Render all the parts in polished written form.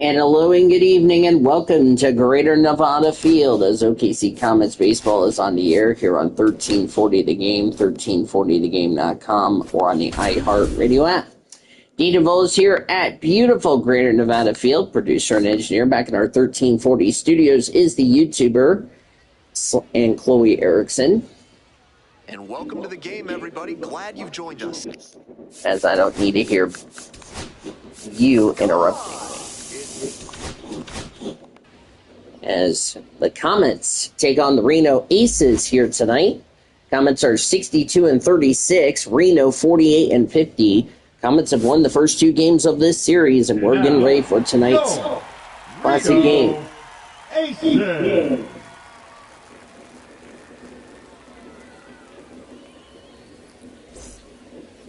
And hello and good evening and welcome to Greater Nevada Field as OKC Comets Baseball is on the air here on 1340 The Game, 1340thegame.com, or on the iHeartRadio app. Dean DeVoe is here at beautiful Greater Nevada Field. Producer and engineer back in our 1340 studios is the YouTuber and Chloe Erickson. And welcome to the game, everybody. Glad you've joined us. As I don't need to hear you interrupting. As the Comets take on the Reno Aces here tonight. Comets are 62-36, Reno 48-50. Comets have won the first two games of this series, and we're getting ready for tonight's classic game. Aces.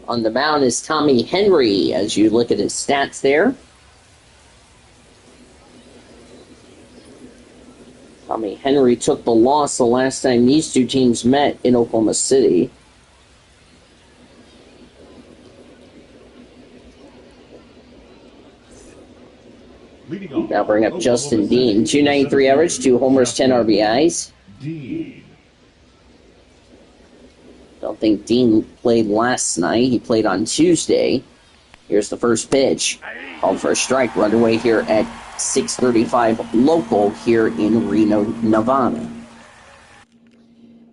On the mound is Tommy Henry, as you look at his stats there. Tommy Henry took the loss the last time these two teams met in Oklahoma City. Now bring up Justin Dean. 293 average, 2 homers, 10 RBIs. Don't think Dean played last night. He played on Tuesday. Here's the first pitch. Called for a strike. Run away here at 6:35 local here in Reno, Nevada.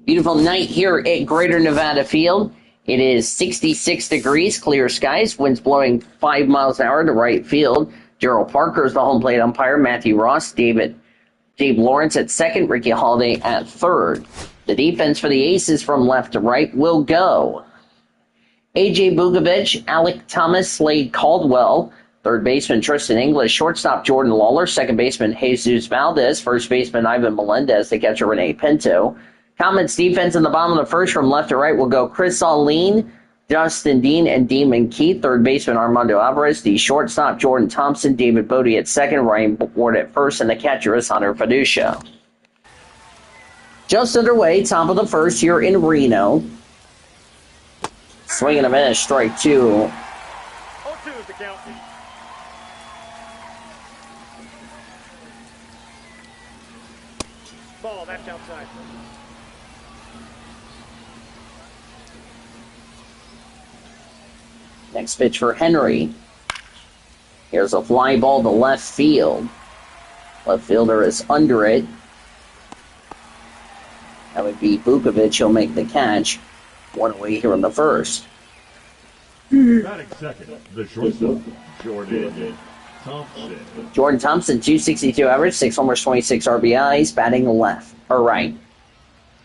Beautiful night here at Greater Nevada Field. It is 66 degrees, clear skies, winds blowing 5 miles an hour to right field. Gerald Parker is the home plate umpire. Matthew Ross, Dave Lawrence at second, Ricky Holiday at third. The defense for the Aces from left to right will go A.J. Bukovic, Alec Thomas, Slade Caldwell, third baseman Tristan English, shortstop Jordan Lawler, second baseman Jesus Valdez, first baseman Ivan Melendez, the catcher Renee Pinto. Comets defense in the bottom of the first from left to right will go Chris Alleen, Justin Dean, and Demon Keith, third baseman Armando Alvarez, the shortstop Jordan Thompson, David Bodie at second, Ryan Ward at first, and the catcher is Hunter Fiducia. Just underway, top of the first here in Reno. Swing and a miss, strike two. 0-2 is the count. Ball, that's outside. Next pitch for Henry. Here's a fly ball to left field. Left fielder is under it. That would be Bukovic. He'll make the catch. One away here in the first. Batting second, the shortstop, Jordan Thompson. Jordan Thompson, 262 average, 6 homers, 26 RBIs, batting left. Or right.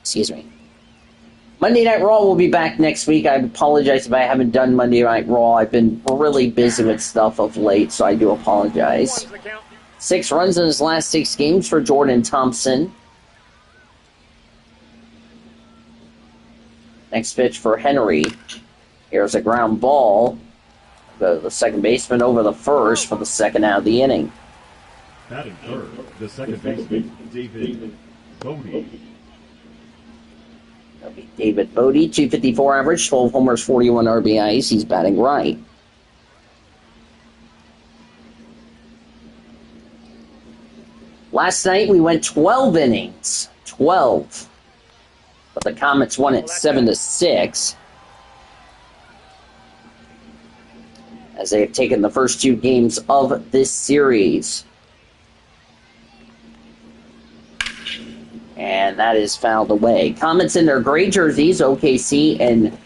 Excuse me. Monday Night Raw will be back next week. I apologize if I haven't done Monday Night Raw. I've been really busy with stuff of late, so I do apologize. 6 runs in his last 6 games for Jordan Thompson. Next pitch for Henry. Here's a ground ball. The second baseman over the first for the second out of the inning. Batting third, the second baseman, David Bodie. That'll be David Bodie, 254 average, 12 homers, 41 RBIs. He's batting right. Last night we went 12 innings. 12. But the Comets won it 7-6. As they have taken the first 2 games of this series. And that is fouled away. Comets in their gray jerseys, OKC, and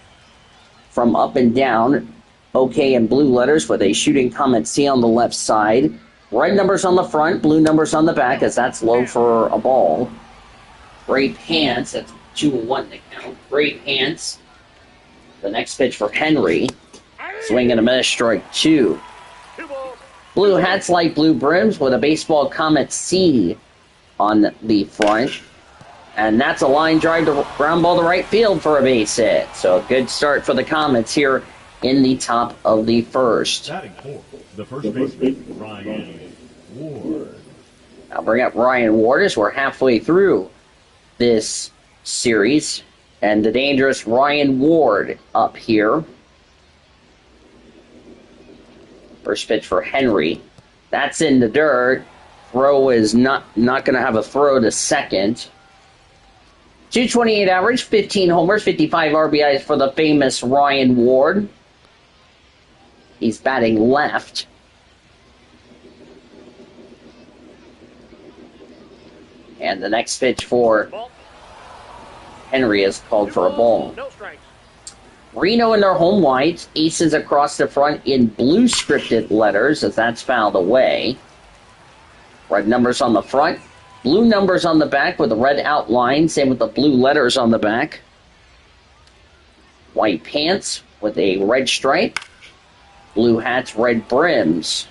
from up and down, OK in blue letters with a shooting Comet C on the left side. Red numbers on the front, blue numbers on the back, as that's low for a ball. Gray pants, that's 2-1 to count. Gray pants. The next pitch for Henry. Swing and a miss, strike 2. Blue hats, light blue brims with a baseball Comet C on the front. And that's a line drive to ground ball to right field for a base hit. So a good start for the Comets here in the top of the first. Batting fourth, the first baseman, Ryan Ward. I'll bring up Ryan Ward as we're halfway through this series. And the dangerous Ryan Ward up here. First pitch for Henry. That's in the dirt. Throw is not going to have a throw to second. 228 average, 15 homers, 55 RBIs for the famous Ryan Ward. He's batting left. And the next pitch for Henry is called for a ball. Reno in their home whites, Aces across the front in blue scripted letters as that's fouled away. Red numbers on the front, blue numbers on the back with a red outline, same with the blue letters on the back. White pants with a red stripe, blue hats, red brims.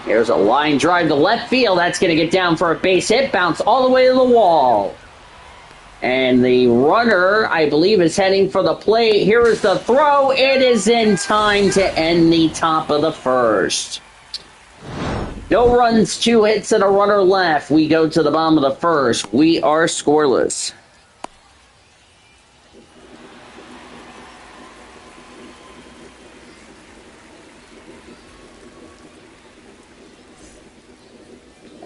Here's a line drive to left field. That's going to get down for a base hit. Bounce all the way to the wall. And the runner, I believe, is heading for the plate. Here is the throw. It is in time to end the top of the first. No runs, 2 hits, and a runner left. We go to the bottom of the first. We are scoreless.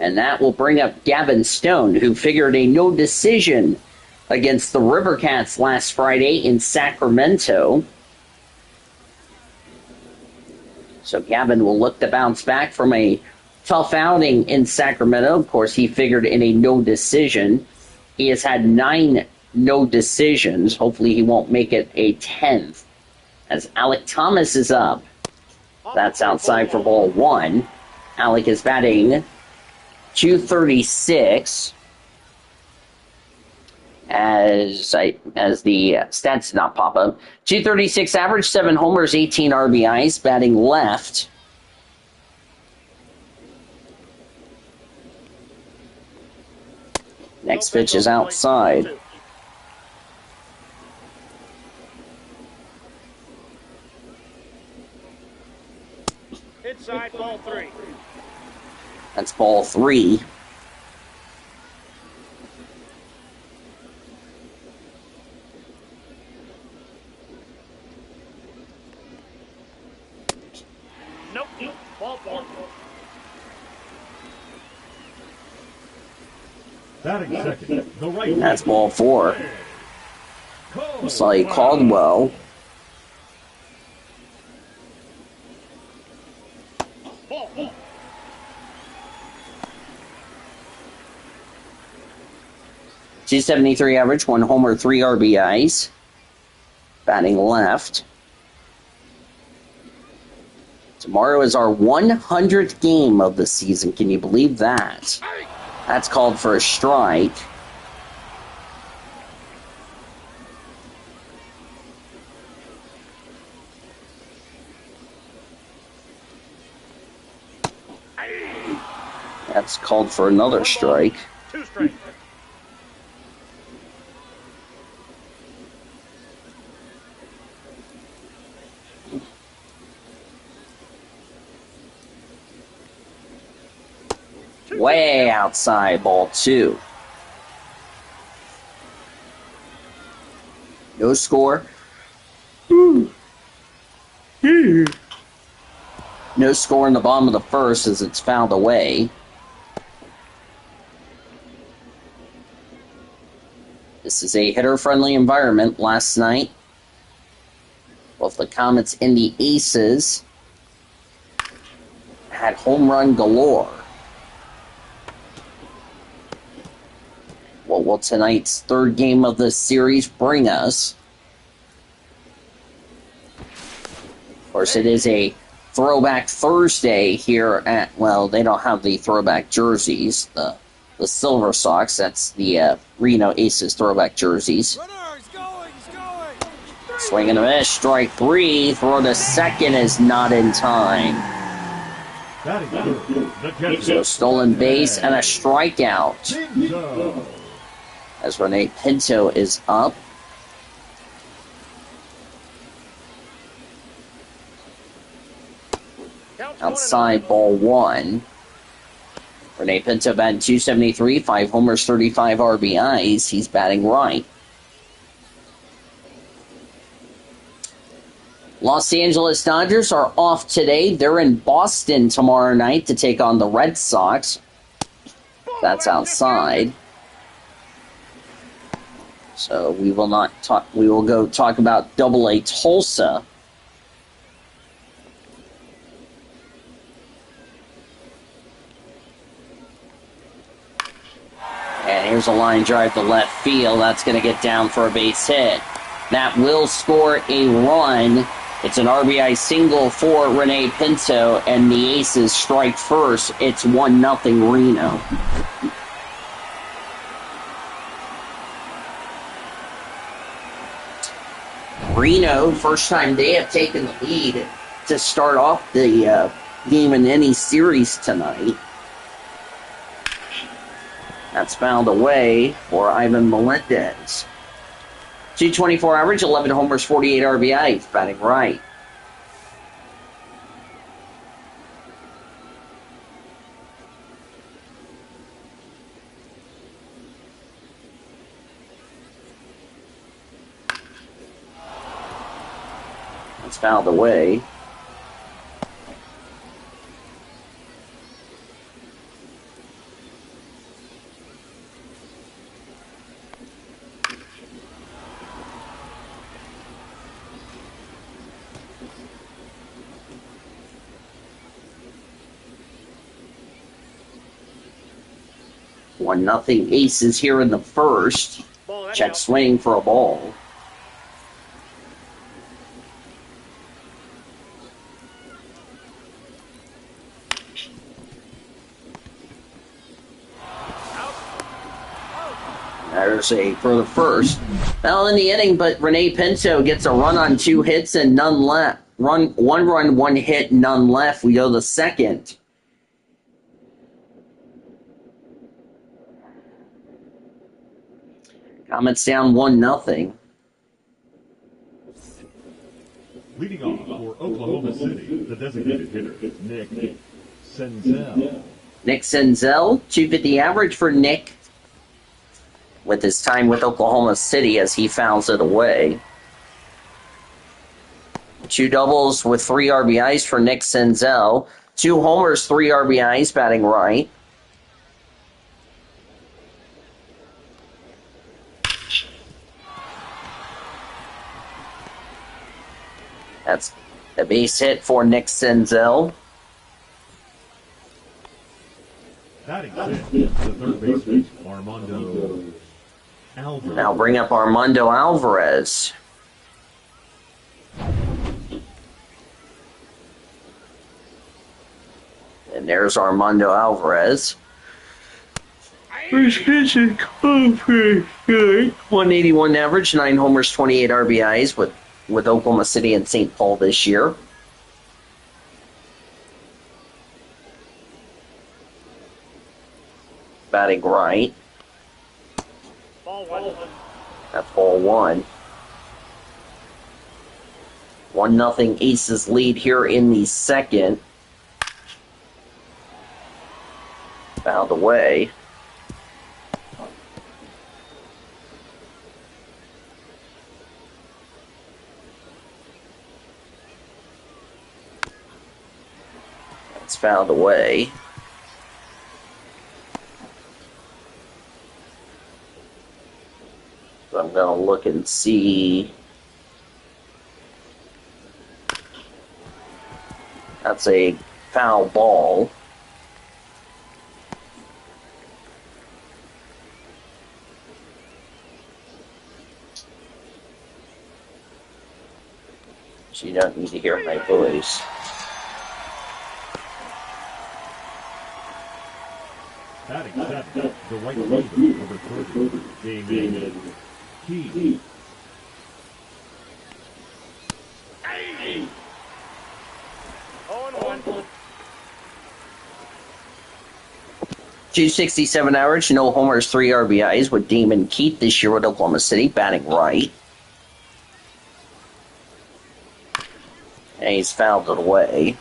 And that will bring up Gavin Stone, who figured a no decision against the River Cats last Friday in Sacramento. So Gavin will look to bounce back from a tough outing in Sacramento. Of course, he figured in a no decision. He has had 9 no decisions. Hopefully he won't make it a 10th. As Alec Thomas is up. That's outside for ball 1. Alec is batting .236 as the stats did not pop up. .236 average, 7 homers, 18 RBIs, batting left. Next pitch is outside. Inside, ball 3. That's ball 3. Nope. Ball 4. Batting second, the right. That's ball 4. Looks like Caldwell. Ball 4. .273 average, 1 homer, 3 RBIs. Batting left. Tomorrow is our 100th game of the season. Can you believe that? That's called for a strike. That's called for another strike. 2 strikes. Way outside, ball 2. No score. No score in the bottom of the first as it's fouled away. This is a hitter-friendly environment. Last night, both the Comets and the Aces had home run galore. What will tonight's 3rd game of the series bring us? Of course, it is a Throwback Thursday here at, well, they don't have the throwback jerseys, the Silver Sox. That's the Reno Aces throwback jerseys. Swing and a miss, strike 3. Throw to second is not in time. So stolen base and a strikeout. As Rene Pinto is up. Outside, ball 1. Rene Pinto batting .273, 5 homers, 35 RBIs. He's batting right. Los Angeles Dodgers are off today. They're in Boston tomorrow night to take on the Red Sox. That's outside. So we will not talk. We will go talk about Double-A Tulsa. And here's a line drive to left field. That's going to get down for a base hit. That will score a run. It's an RBI single for Rene Pinto, and the Aces strike first. It's 1-0 Reno. Reno, first time they have taken the lead to start off the game in any series tonight. That's fouled away for Ivan Melendez. .224 average, 11 homers, 48 RBIs, batting right. That's fouled away. One nothing Aces here in the first. Check swing for a ball. There's a for the first. Well, in the inning, but Rene Pinto gets a run on 2 hits and none left. One run, 1 hit, none left. We go the second. Comets down 1-0. Leading off for Oklahoma City, the designated hitter, Nick Senzel. Nick Senzel, .250 average for Nick with his time with Oklahoma City as he fouls it away. 2 doubles with 3 RBIs for Nick Senzel. 2 homers, 3 RBIs, batting right. That's a base hit for Nick Senzel. Batting fifth, the third baseman, Armando Alvarez. Now bring up Armando Alvarez. And there's Armando Alvarez. First pitch is good. 181 average, 9 homers, 28 RBIs with Oklahoma City and St. Paul this year. Batting right. Ball 1. That's ball 1. 1-0 Aces lead here in the second. Fouled away. That's fouled away. So I'm going to look and see. That's a foul ball. So you don't need to hear my voice. Batting seventh, the right fielder, number 30, Damon Key. 0-1. .267 average, no homers, 3 RBIs with Damon Keith this year with Oklahoma City, batting right. And he's fouled it away.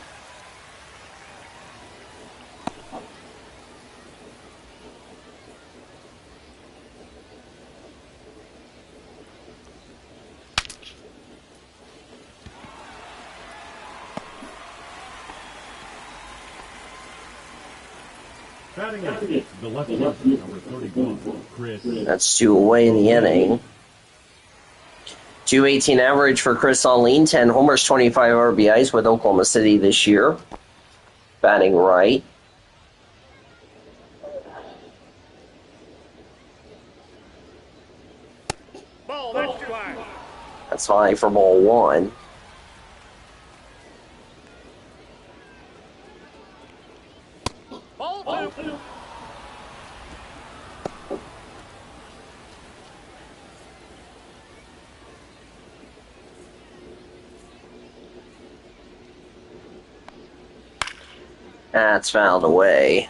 Batting eighth, the left fielder, number 31, Chris. That's 2 away in the inning. 218 average for Chris Allen, 10 homers, 25 RBIs with Oklahoma City this year. Batting right. Ball, that's too high. That's high for ball 1. Ball 2. That's fouled away.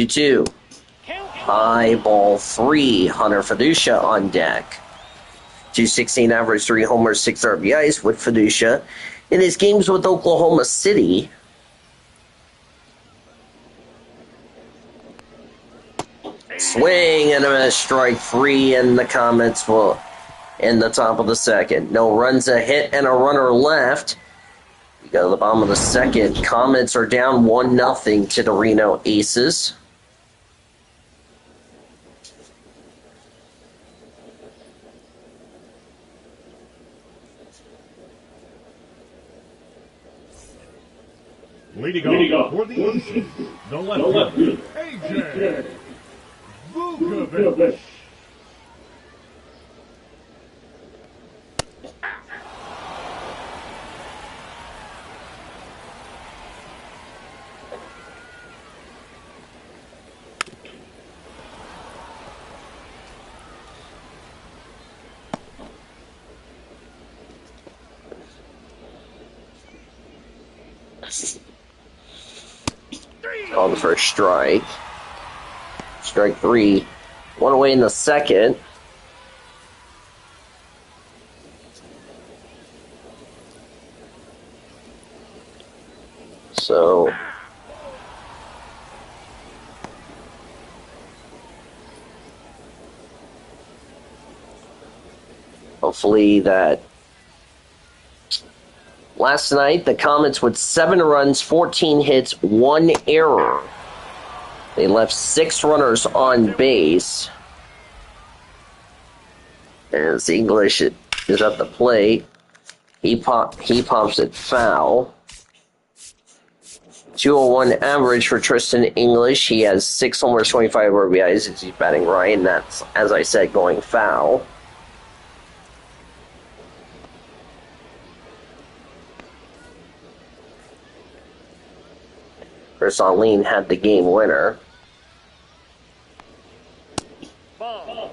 Two. High ball 3. Hunter Fiducia on deck. 216 average, 3 homers, 6 RBIs with Fiducia in his games with Oklahoma City. Swing and a miss, strike 3, and the Comets will in the top of the second. No runs, a hit, and a runner left. We go to the bottom of the second. Comets are down 1-0 to the Reno Aces. Leading off for the Aces, the left fielder, AJ Vukovic. Called for a strike. Strike 3. 1 away in the second. So hopefully that last night, the Comets with 7 runs, 14 hits, 1 error. They left 6 runners on base. As English is at the plate, he pops it foul. 201 average for Tristan English. He has 6 homers, 25 RBIs as he's batting right, and that's, as I said, going foul. Chris Allen had the game winner. Ball.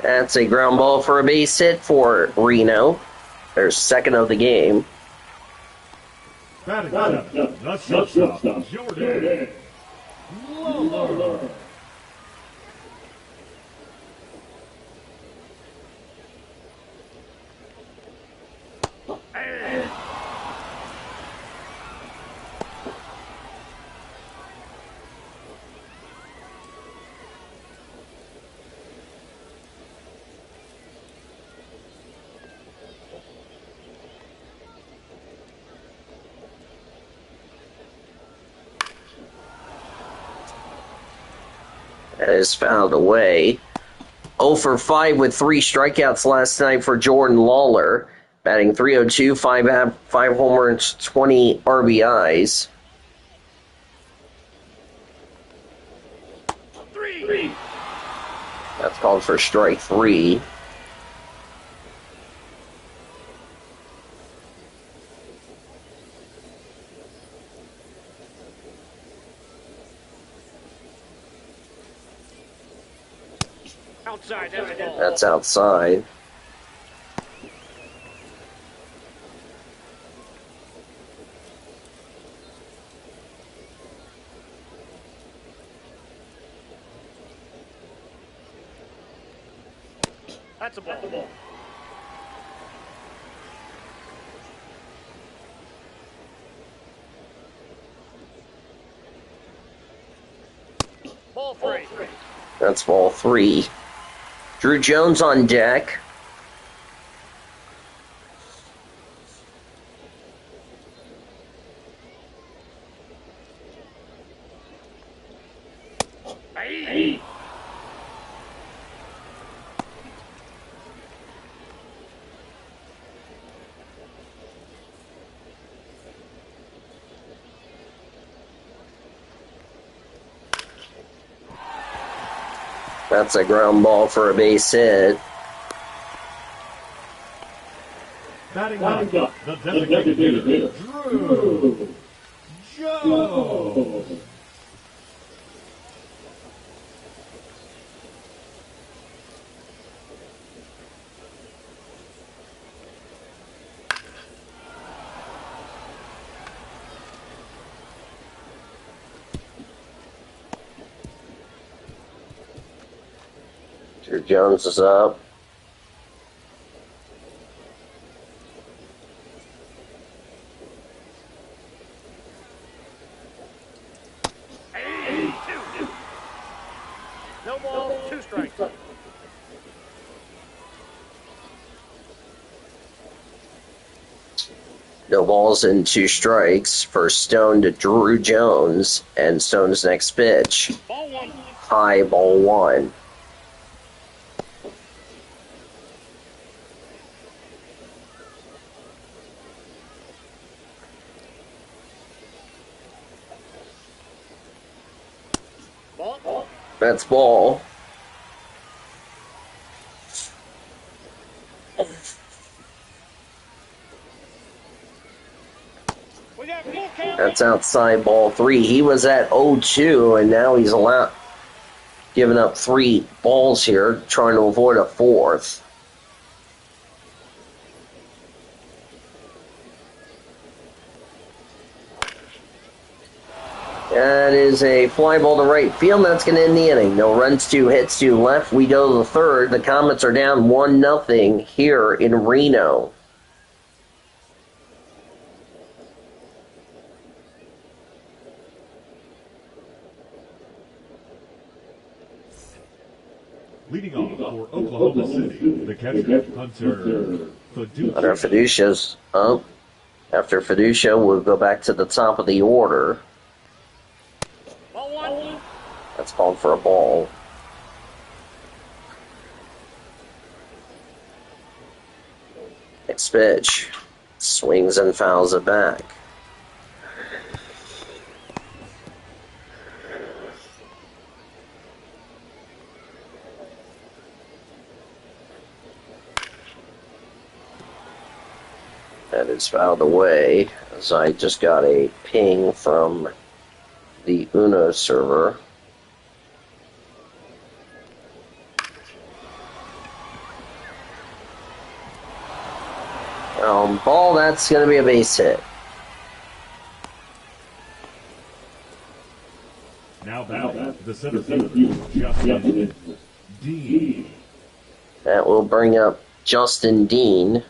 That's a ground ball for a base hit for Reno. Their second of the game. Batting seventh, the shortstop, Jordan Lawler. That is fouled away. 0 for 5 with 3 strikeouts last night for Jordan Lawler. Batting .302, 5 homers, 20 RBIs. 3. That's called for strike 3. Outside, that's ball. That's outside. That's a ball. Ball 3. That's ball 3. Drew Jones on deck. Hey. That's a ground ball for a base hit. Batting up, the designated hitter, Drew Jones. Drew Jones is up. Hey. 2. No ball, 2 strikes. No balls and 2 strikes for Stone to Drew Jones, and Stone's next pitch. Ball 1. High, ball 1. Ball. That's ball. We got full count. That's outside ball 3. He was at 0-2, and now he's giving up 3 balls here, trying to avoid a 4th. That is a fly ball to right field. That's going to end the inning. No runs, 2 hits, 2 left. We go to the 3rd. The Comets are down 1-0 here in Reno. Leading off for Oklahoma City, the catcher, Hunter Fiducia's up. After Fiducia, we'll go back to the top of the order. Ball 1. That's called for a ball. Next pitch. Swings and fouls it back. That is fouled away, as I just got a ping from the Uno server. Ball, that's going to be a base hit. Now batting, the center fielder, Justin Dean. That will bring up Justin Dean.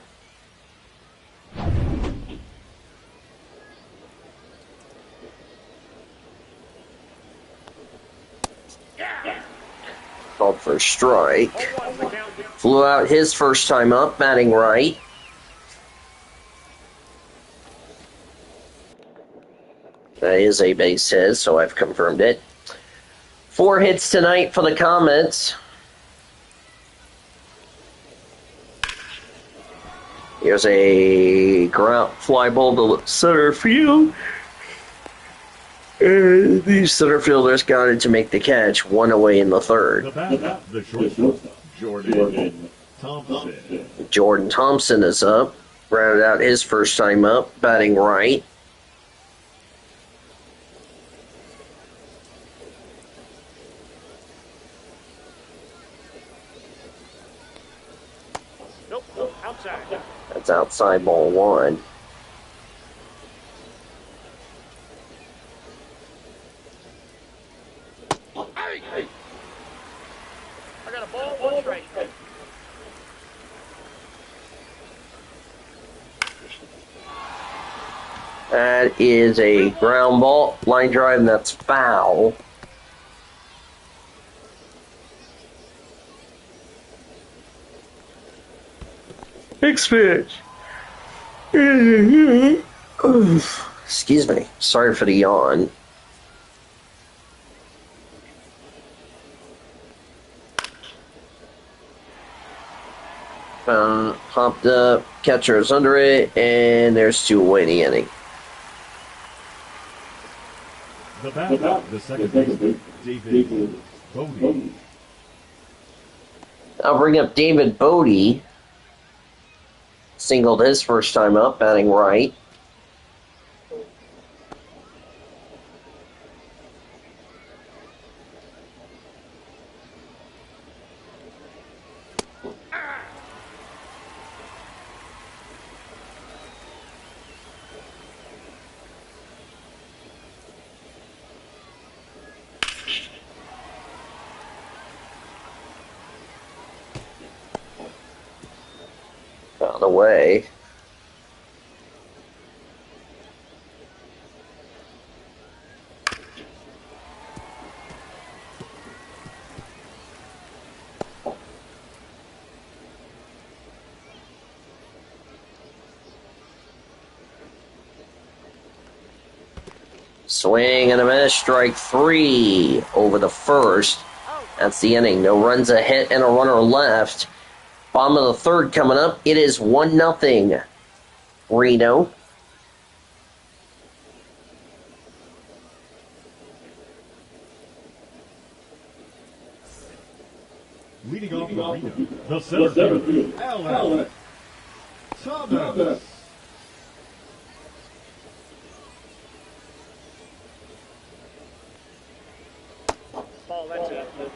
Called for a strike. Flew out his first time up, batting right. That is a base hit, so I've confirmed it. 4 hits tonight for the Comets. Here's a ground fly ball to center field. And the center fielders got it to make the catch, 1 away in the 3rd. The batter, the shortstop, Jordan Thompson. Jordan Thompson is up. Rounded out his first time up, batting right. Nope, outside. That's outside ball 1. I got a ball, 1 strike. That is a ground ball, line drive, and that's foul. Next pitch. Excuse me. Sorry for the yawn. Popped up, catcher is under it, and there's 2 away in the inning. The batter, the second baseman, David Bodie. I'll bring up David Bodie. Singled his first time up, batting right. Out of the way. Swing and a miss, strike 3 over the first. That's the inning. No runs, a hit, and a runner left. Bottom of the third coming up. It is 1-0 Reno. Leading off the arena, the center fielder, Alex Thomas. Ball, that's it.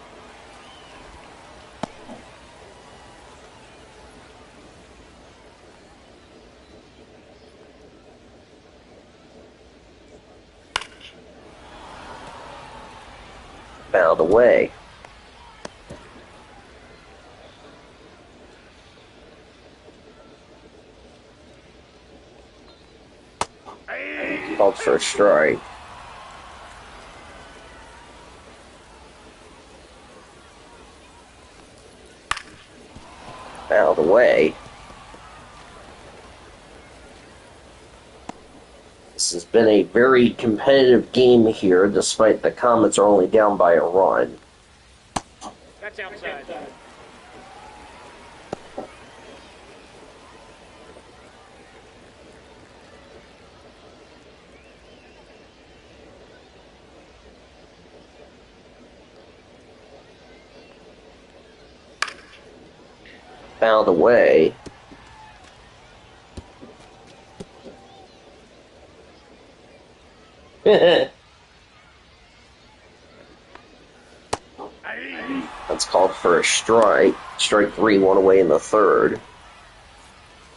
Fouled away. Called for a strike. Fouled away. This has been a very competitive game here, despite the Comets are only down by a run. That's outside. Fouled away. That's called for a strike. Strike 3, 1 away in the third.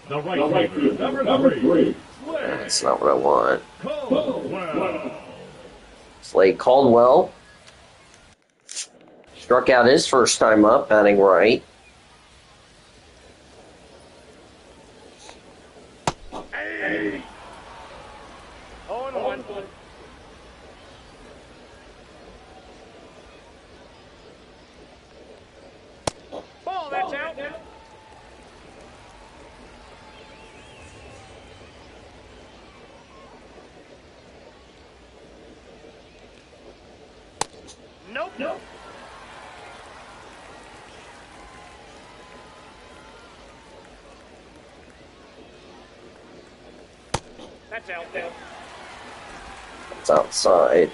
The right fielder, number 3, That's not what I want. Caldwell. Slade Caldwell struck out his first time up, batting right. Hey. 0-1. Ball, that's out. Nope. That's out. It's outside.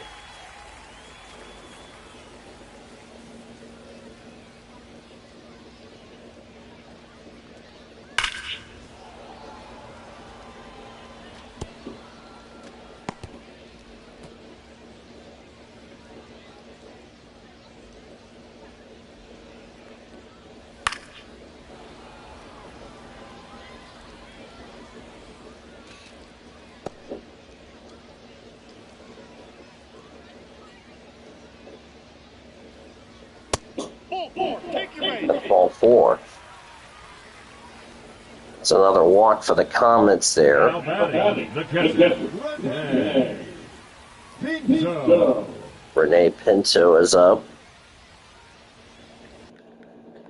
Ball 4. Take your base. Ball 4. It's another walk for the Comets there. Now batting, the catcher, Rene Pinto. Rene Pinto is up.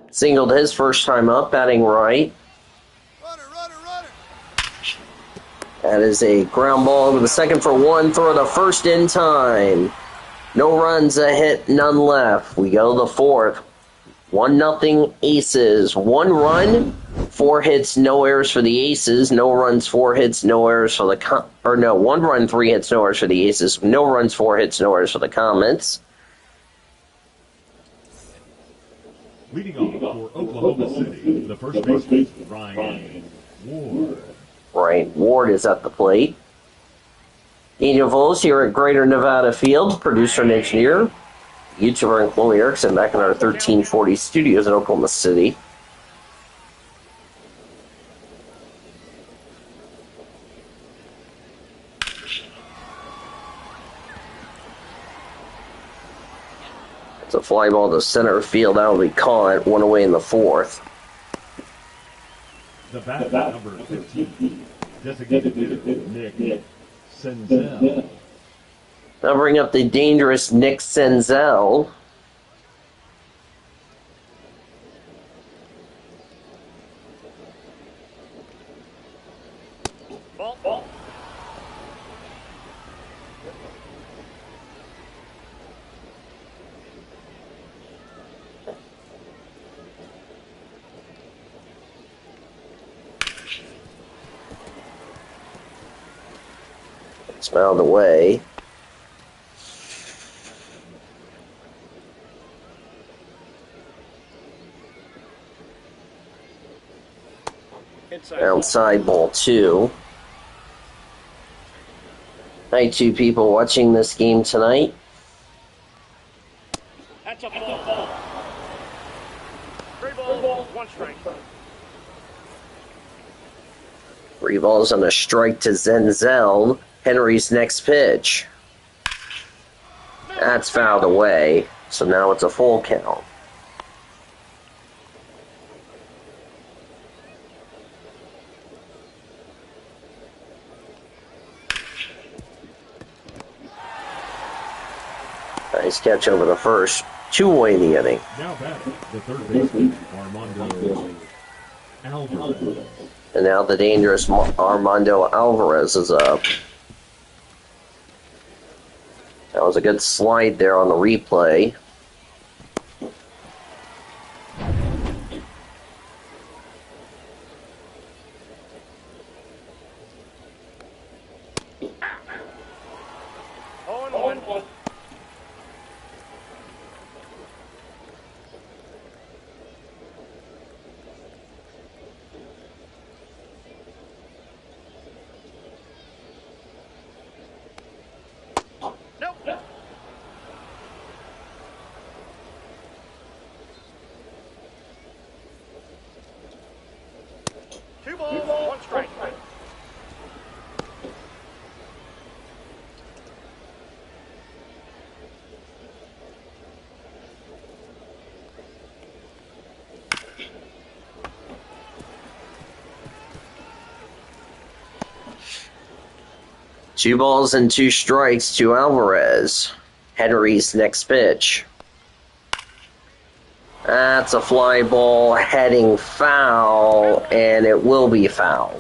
Singled his first time up, batting right. Runner. That is a ground ball over the second for one. Throw to first in time. No runs, a hit, none left. We go to the fourth. 1-0 Aces. 1 run, 4 hits, no errors for the Aces. No runs, 4 hits, no errors for the 1 run, 3 hits, no errors for the Aces. No runs, 4 hits, no errors for the Comets. Leading off for Oklahoma City, the first baseman, Ryan Ward. Ryan Ward is at the plate. Daniel Voles here at Greater Nevada Field, producer and engineer. YouTuber and Chloe Erickson back in our 1340 studios in Oklahoma City. It's a fly ball to center field. That will be caught. 1 away in the fourth. The bat, number 15, designated hitter, Nick Senzel. Now bring up the dangerous Nick Senzel. Ball. It's fouled away. Outside ball 2. Hi, 2 people watching this game tonight. That's a ball. 3 balls, 1 strike. 3 balls and a strike to Zenzel. Henry's next pitch. That's fouled away. So now it's a full count. Nice catch over the first. 2 away in the inning. Now batting, the third baseman, Armando Alvarez. And now the dangerous Armando Alvarez is up. That was a good slide there on the replay. Two balls and 2 strikes to Alvarez. Henry's next pitch. That's a fly ball heading foul, and it will be foul.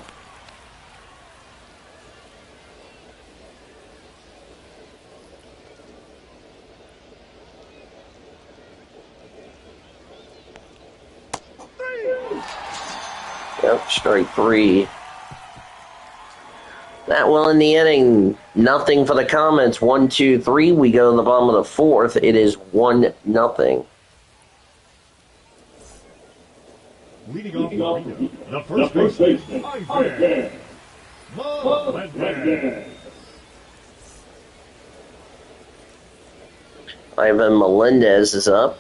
Yep, strike 3. That will end the inning. Nothing for the Comets. 1, 2, 3. We go to the bottom of the fourth. It is 1-0. Leading off the arena, the first baseman, Ivan Melendez. Ivan Melendez is up.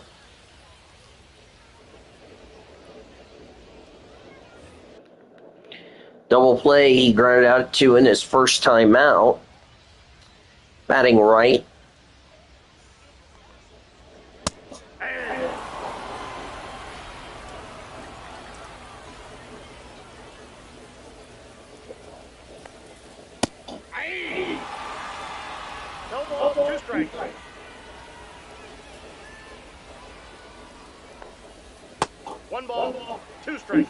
Double play, he grounded out 2 in his first time out. Batting right. strikes. One ball, two strikes.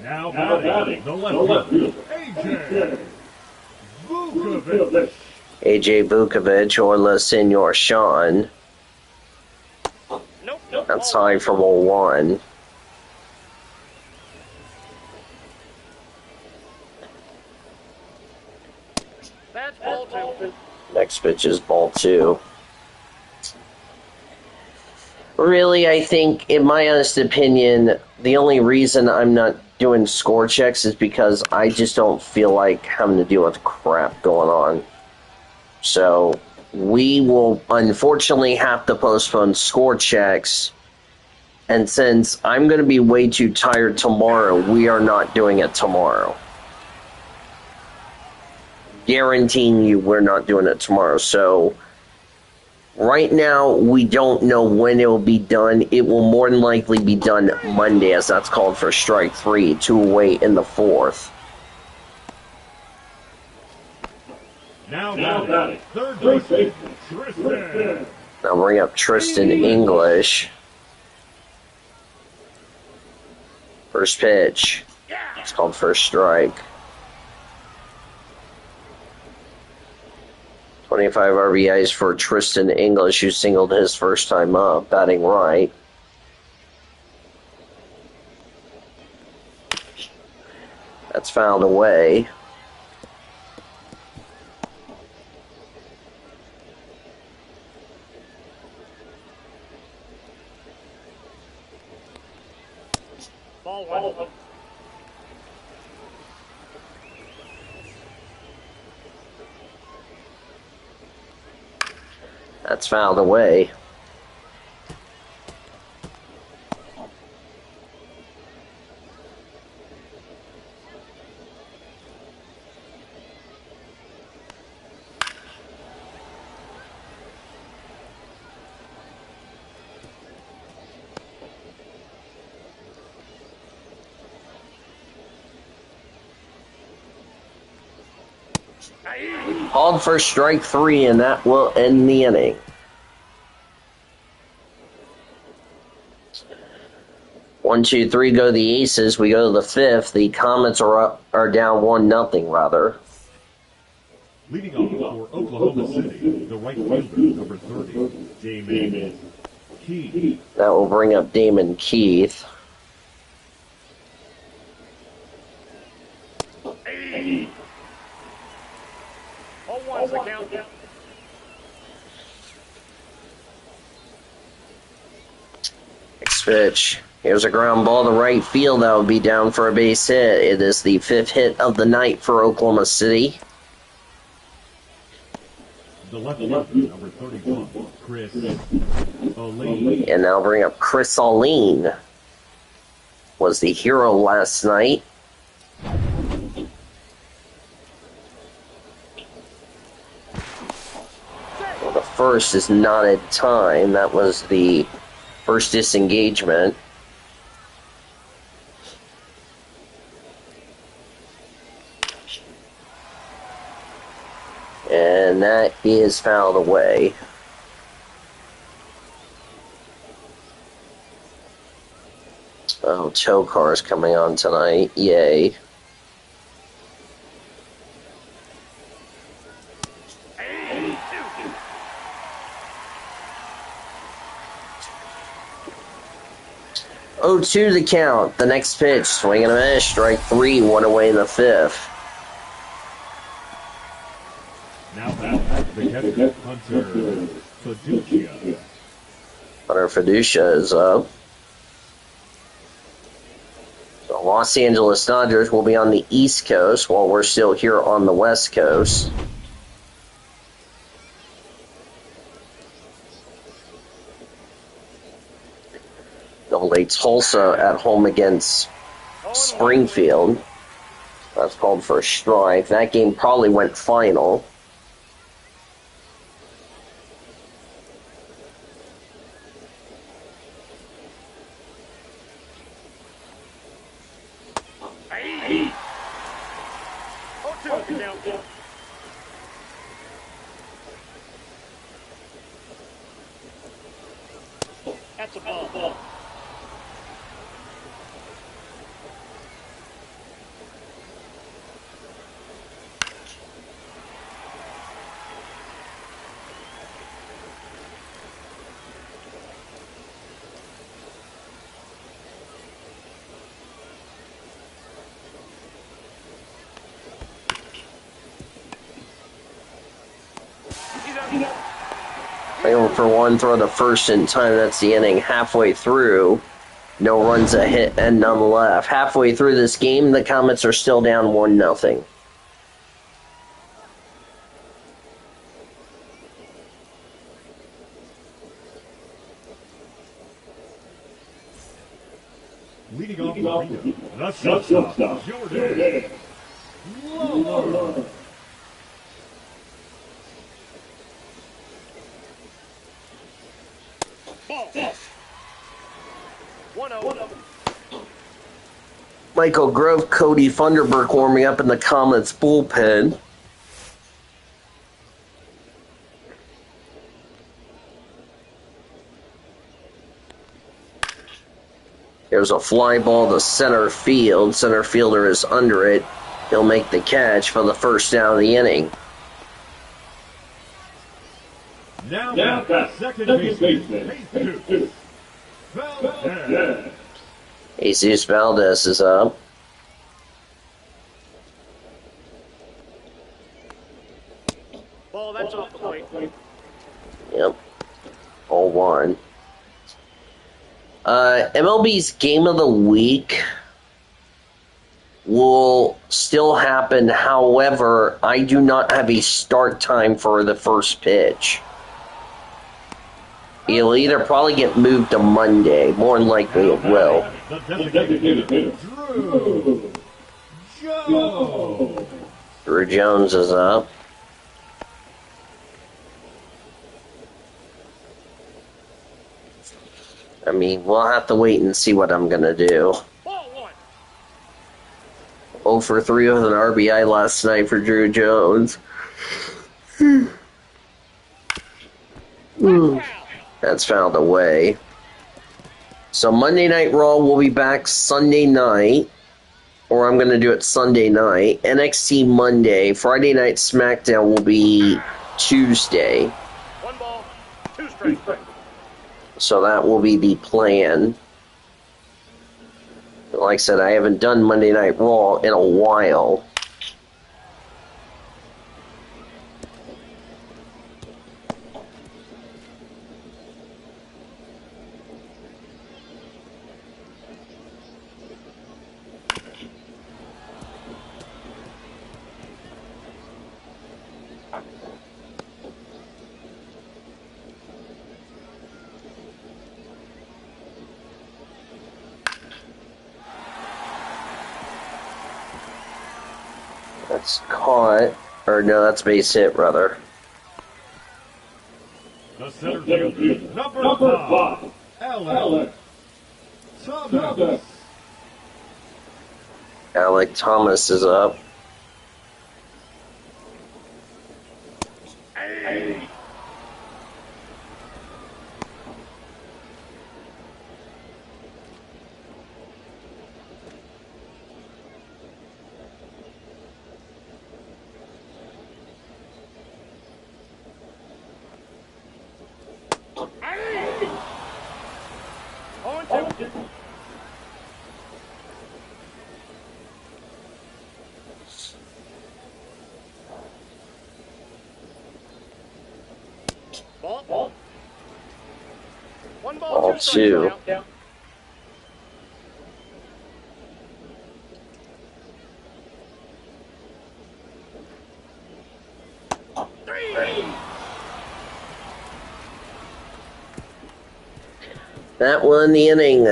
Now batting, the left fielder, AJ Vukovic. AJ Vukovic or Le Senor Sean. Nope. That's high for ball 1. That's ball 2. Next pitch is ball 2. Really, I think, in my honest opinion, the only reason I'm not doing score checks is because I just don't feel like having to deal with crap going on. So, we will unfortunately have to postpone score checks. And since I'm going to be way too tired tomorrow, we are not doing it tomorrow. Guaranteeing you we're not doing it tomorrow. So, right now, we don't know when it will be done. It will more than likely be done Monday, as that's called for strike 3, 2 away in the 4th. Now batting, third baseman, Tristan. Now bring up Tristan English. First pitch. It's called first strike. 25 RBIs for Tristan English, who singled his first time up, batting right. That's fouled away. Ball 1. That's fouled away. Called for strike 3, and that will end the inning. 1, 2, 3 go the Aces. We go to the 5th. The Comets are down 1-0 rather. Leading off for Oklahoma City, the right fielder, number 30, Damon Keith. That will bring up Damon Keith. Ball 1's the count. Next pitch. Here's a ground ball to right field that will be down for a base hit. It is the 5th hit of the night for Oklahoma City. The left fielder, number 31, Chris O'Leary. And now bring up Chris Alleen. Was the hero last night. Well, the first is not at time. That was the first disengagement. And that is fouled away. Oh, Tokar's coming on tonight. Yay. Oh, 2 the count. The next pitch, swing and a miss. Strike 3, 1 away in the 5th. Now back, the catcher, Hunter Fiducia. Hunter Fiducia is up. The Los Angeles Dodgers will be on the East Coast while we're still here on the West Coast. They'll play Tulsa at home against Springfield. That's called for a strike. That game probably went final. 2 count. That's a ball. Able for one, throw the first in time. That's the inning. Halfway through, no runs a hit and none left. Halfway through this game, the Comets are still down 1-0. Leading off the arena, the shortstop, Jordan Lower. Ball. 1-0. Michael Grove, Cody Funderburk warming up in the Comets bullpen. There's a fly ball to center field. Center fielder is under it. He'll make the catch for the first down of the inning. Now second baseman, Jesus Valdez. Jesus Valdez is up. Ball, that's off the plate. Yep. 0-1. MLB's Game of the Week will still happen. However, I do not have a start time for the first pitch. It'll either probably get moved to Monday. More than likely it will. The designated hitter, Drew Jones. Drew Jones is up. I mean, we'll have to wait and see what I'm going to do. Ball 1. 0 for 3 with an RBI last night for Drew Jones. That's fouled away. So Monday Night Raw will be back Sunday night. Or I'm going to do it Sunday night. NXT Monday. Friday Night SmackDown will be Tuesday. 1 ball, 2 strikes. So that will be the plan. Like I said, I haven't done Monday Night Raw in a while. That's caught. Or no, that's base hit, rather. The center fielder, number 5, Alex Thomas. Alec Thomas is up. Ball. 1 ball, Ball 2 2. strikes. Count. That won the inning.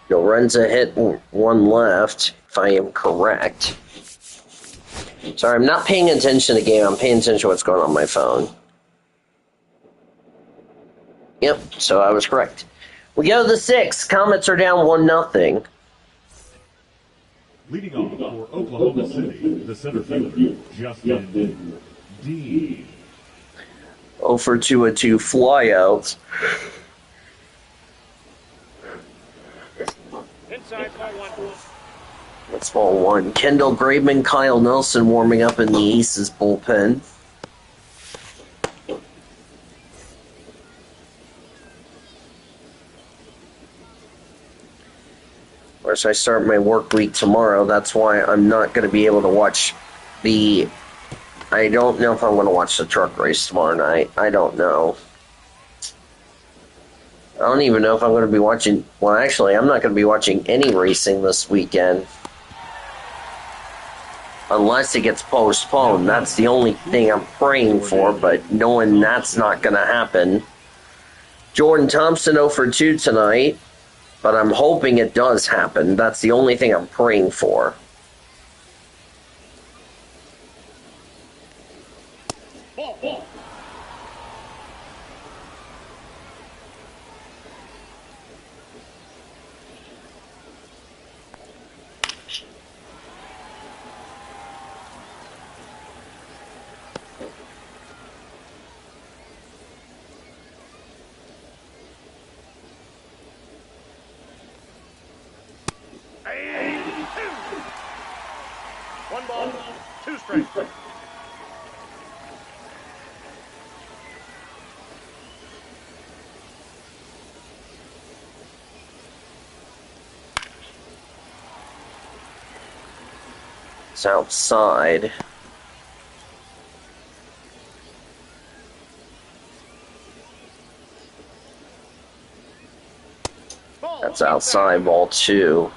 No runs a hit, 1 left, if I am correct. Sorry, I'm not paying attention to the game. I'm paying attention to what's going on my phone. Yep, so I was correct. We go to the 6th. Comets are down 1-0. Leading off Oklahoma City, the center fielder, Justin Dean. 0 for 2 with 2 flyouts. Inside ball one. That's ball 1. Kendall Graveman, Kyle Nelson warming up in the Aces bullpen. Of course, I start my work week tomorrow. That's why I'm not going to be able to watch the... I don't know if I'm going to watch the truck race tomorrow night. I don't know. I don't even know if I'm going to be watching... Well, actually, I'm not going to be watching any racing this weekend. Unless it gets postponed. That's the only thing I'm praying for, but knowing that's not going to happen. Jordan Thompson 0 for 2 tonight. But I'm hoping it does happen. That's the only thing I'm praying for. Ball. One ball, 2 strikes. It's outside. That's outside, ball 2.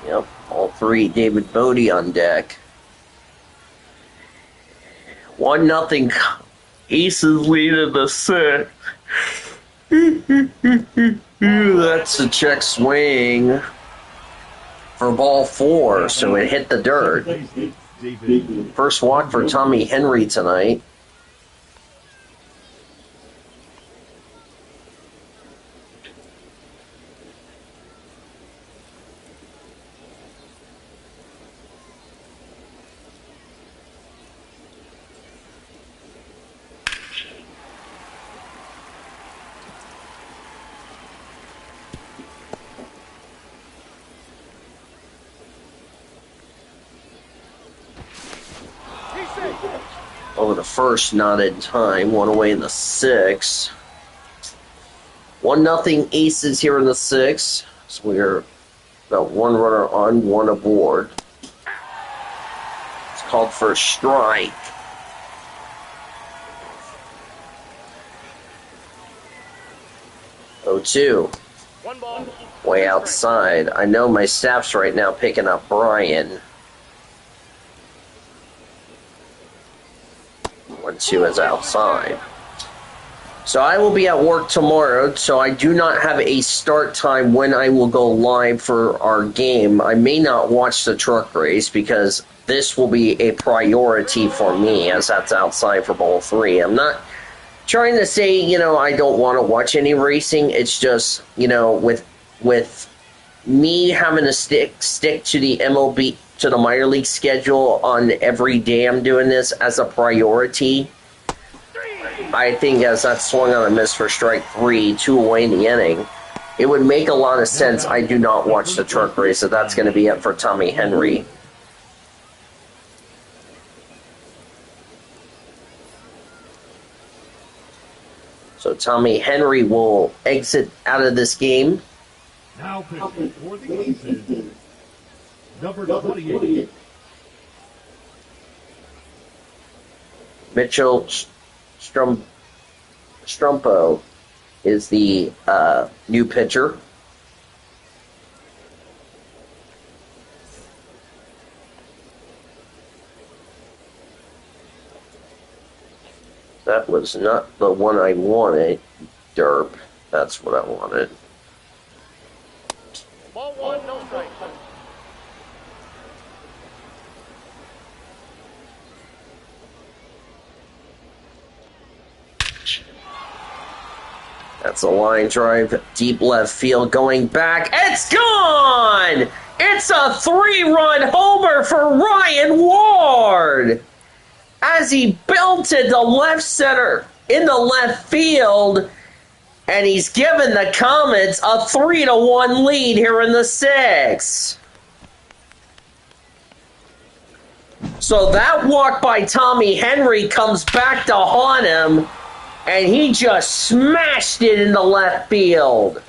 Yep, all 3. David Bodie on deck. 1-0. Aces lead in the 6th. That's a check swing for ball 4, so it hit the dirt. First walk for Tommy Henry tonight. Over the first, not in time. 1 away in the 6th. 1-0 Aces here in the 6th. So we're got 1 runner on, 1 aboard. It's called for a strike. Oh, 2. One ball. Way outside. I know my staff's right now picking up Brian. 1-2 is outside. So I will be at work tomorrow, so I do not have a start time when I will go live for our game. I may not watch the truck race because this will be a priority for me, as that's outside for ball 3. I'm not trying to say, I don't want to watch any racing. It's just, with me having to stick to the MLB, to the minor league schedule on every day I'm doing this as a priority. I think as that swung on a miss for strike 3, 2 away in the inning, it would make a lot of sense. I do not watch the truck race, so that's going to be it for Tommy Henry. So Tommy Henry will exit out of this game. Now pitching for the Aces, number 28. Mitchell Strumpo is the new pitcher. That was not the one I wanted, Derp. That's what I wanted. Ball 1, no strikes. That's a line drive, deep left field, going back. It's gone! It's a 3-run homer for Ryan Ward! As he belted the left center into left field, and he's given the Comets a 3-1 lead here in the 6th. So that walk by Tommy Henry comes back to haunt him, and he just smashed it into left field.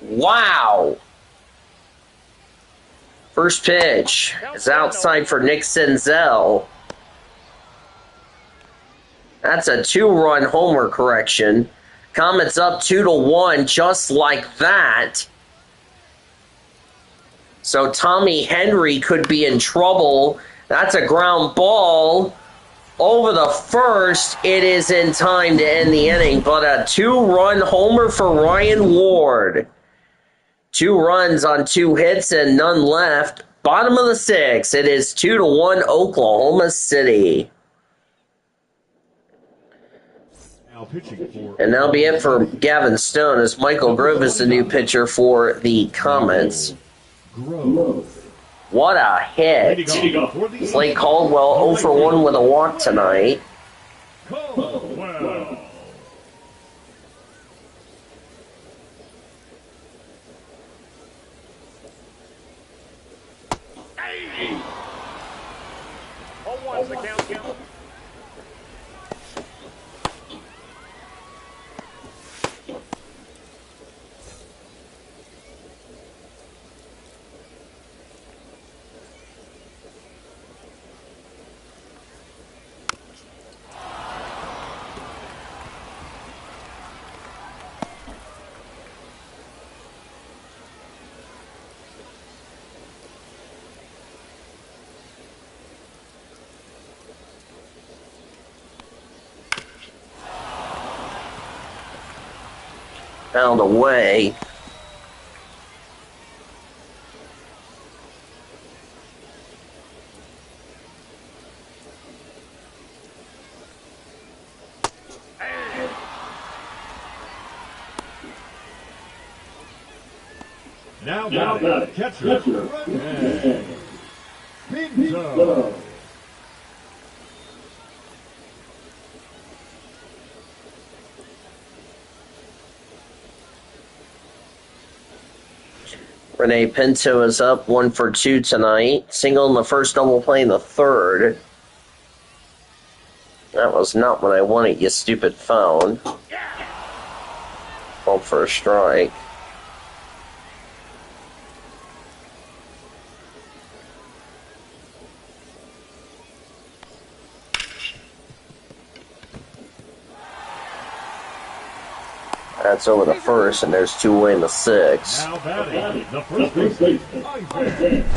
Wow. First pitch is outside for Nick Senzel. That's a 2-run homer correction. Comets up 2-1 just like that. So Tommy Henry could be in trouble. That's a ground ball over the first. It is in time to end the inning, but a 2-run homer for Ryan Ward. 2 runs on 2 hits and none left. Bottom of the 6th. It is 2-1 Oklahoma City. Now pitching for And that'll be it for Gavin Stone, as Michael Grove is the new pitcher for the Comets. Grove. What a hit. Slade Caldwell 0 for 1 with a walk tonight. Caldwell. Oh, one's the count. Found away. Now the catcher. Rene. Pinto. Rene Pinto is up 1 for 2 tonight. Single in the first, double play in the third. That was not what I wanted, you stupid phone. Called for a strike. That's over the first, and there's 2 away in the 6th. Now batting, the first baseman, Isaac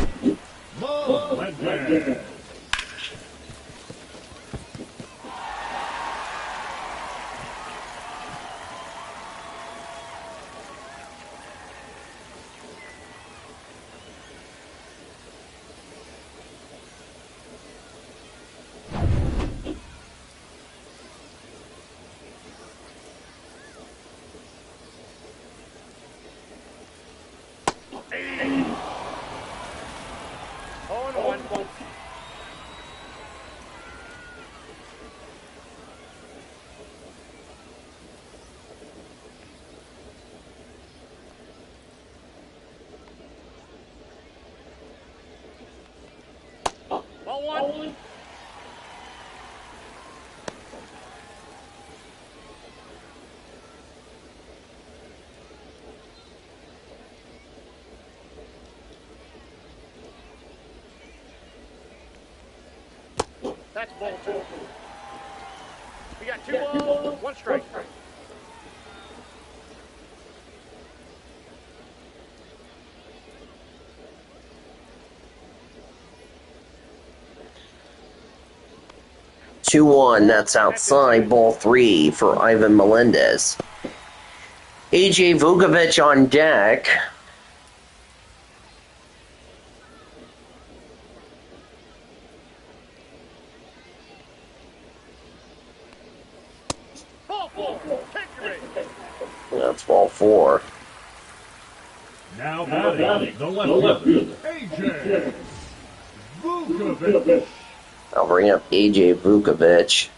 Melendez. Oh, and one. 1. That's ball 2. We got 2 balls, 1 strike. Two one, that's outside, ball 3 for Ivan Melendez. AJ Vukovic on deck. Take your aim. That's ball 4. Now batting the left fielder, AJ Vukovic. I'll bring up AJ Vukovic.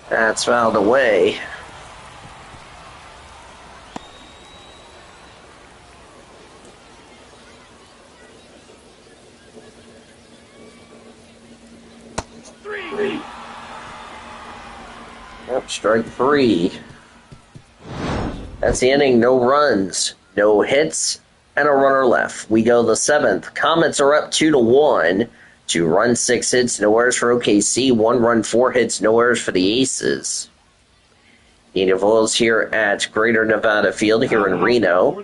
That's fouled away. Yep, strike 3. That's the inning. No runs, no hits, and a runner left. We go the 7th. Comets are up 2-1. 2 runs, 6 hits, no errors for OKC. 1 run, 4 hits, no errors for the Aces. Native Oils here at Greater Nevada Field here in Reno.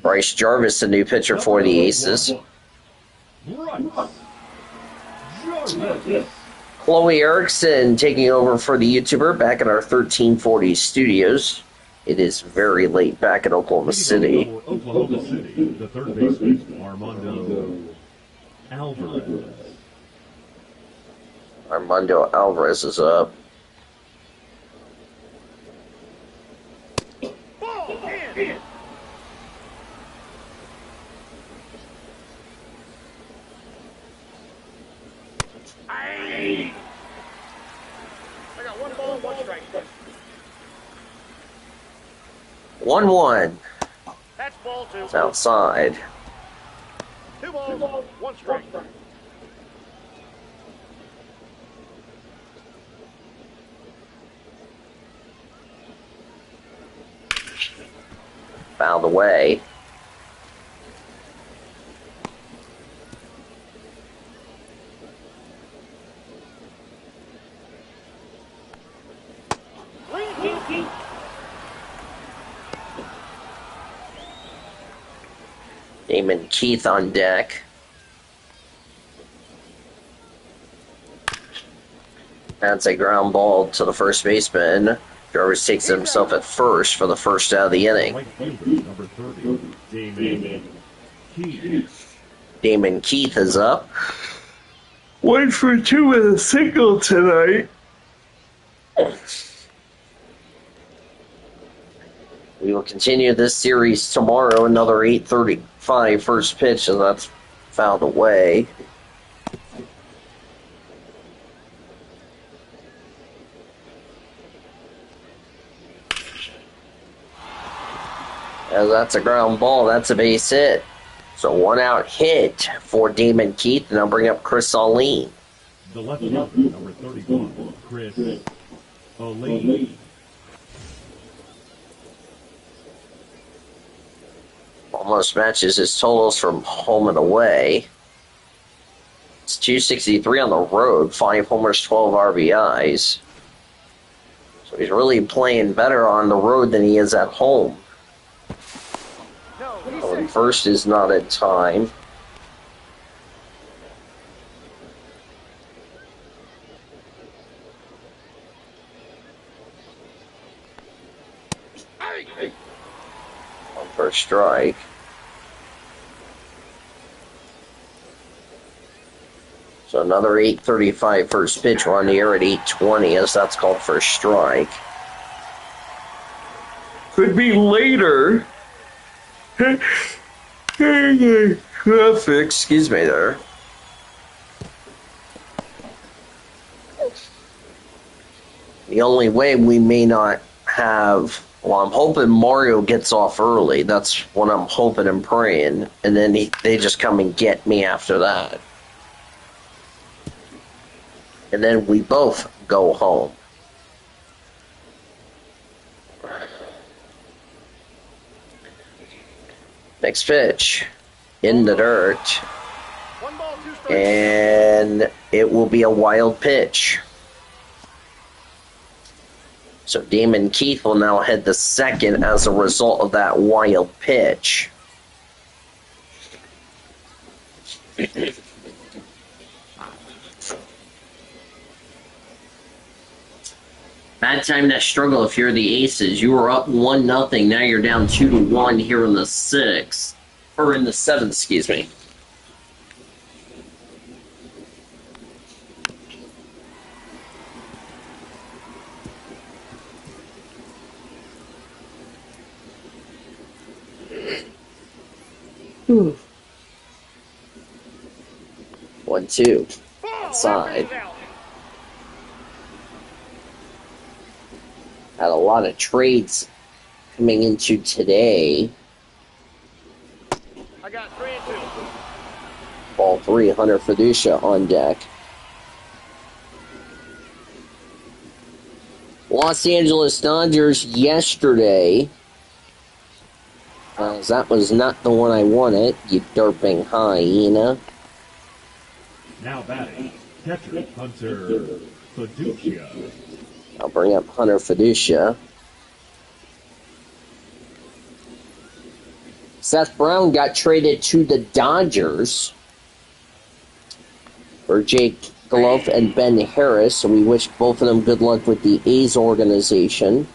Bryce Jarvis, the new pitcher for the Aces. Chloe Erickson taking over for the YouTuber back in our 1340 studios. It is very late back in Oklahoma City. Oklahoma City, the third baseman, Armando Alvarez. Armando Alvarez is up. I got 1 ball, 1 strike. 1-1. That's ball 2. It's outside. 2 balls, 1 strike. Fouled away. Damon Keith on deck. That's a ground ball to the first baseman. Jarvis takes himself at first for the first out of the inning. Right fielder, number 30, Damon Keith. Damon Keith is up. 1 for 2 with a single tonight. We will continue this series tomorrow, another 8:35 first pitch, and that's fouled away. And that's a ground ball. That's a base hit. So 1 out hit for Damon Keith, and I'll bring up Chris Saline. The left fielder, number 31, Chris O'Leary. Almost matches his totals from home and away. It's 263 on the road, 5 homers, 12 RBIs. So he's really playing better on the road than he is at home. Oh, first is not in time. On first strike. So another 8:35 first pitch. We're on the air at 8:20 as that's called first strike. Could be later. Traffic, excuse me there. The only way we may not have, well, I'm hoping Mario gets off early. That's what I'm hoping and praying. And then they just come and get me after that. And then we both go home. Next pitch. In the dirt. 1 ball, 2 strikes. And it will be a wild pitch. So Damon Keith will now head the second as a result of that wild pitch. Bad time to struggle if you're the Aces. You were up 1-0. Now you're down 2-1 here in the sixth. Or in the seventh, excuse me. Ooh. 1-2. Outside. Had a lot of trades coming into today. I got 3 and 2. Ball 3, Hunter Fiducia on deck. Los Angeles Dodgers yesterday. That was not the one I wanted, you derping hyena. Now batting, catcher Hunter Fiducia. I'll bring up Hunter Fiducia. Seth Brown got traded to the Dodgers for Jake Glove and Ben Harris, so we wish both of them good luck with the A's organization.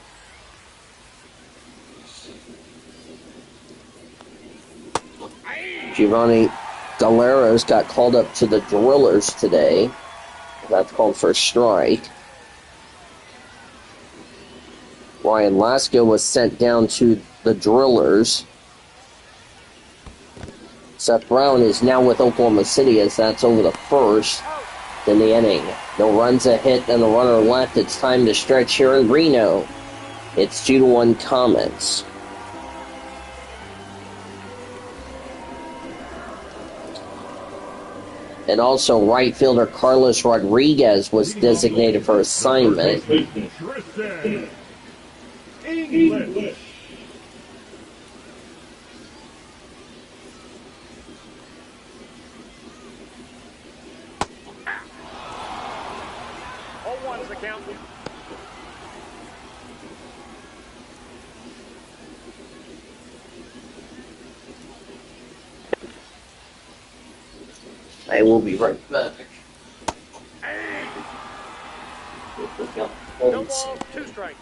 Giovanni Galleros got called up to the Drillers today. That's called for a strike. Ryan Lasko was sent down to the Drillers. Seth Brown is now with Oklahoma City as that's over the first in the inning. No runs, a hit, and a runner left. It's time to stretch here in Reno. It's 2-1 Comets. And also, right fielder Carlos Rodriguez was designated for assignment. Tristan English. All 1's the count. I will be right back. No balls, 2 strikes.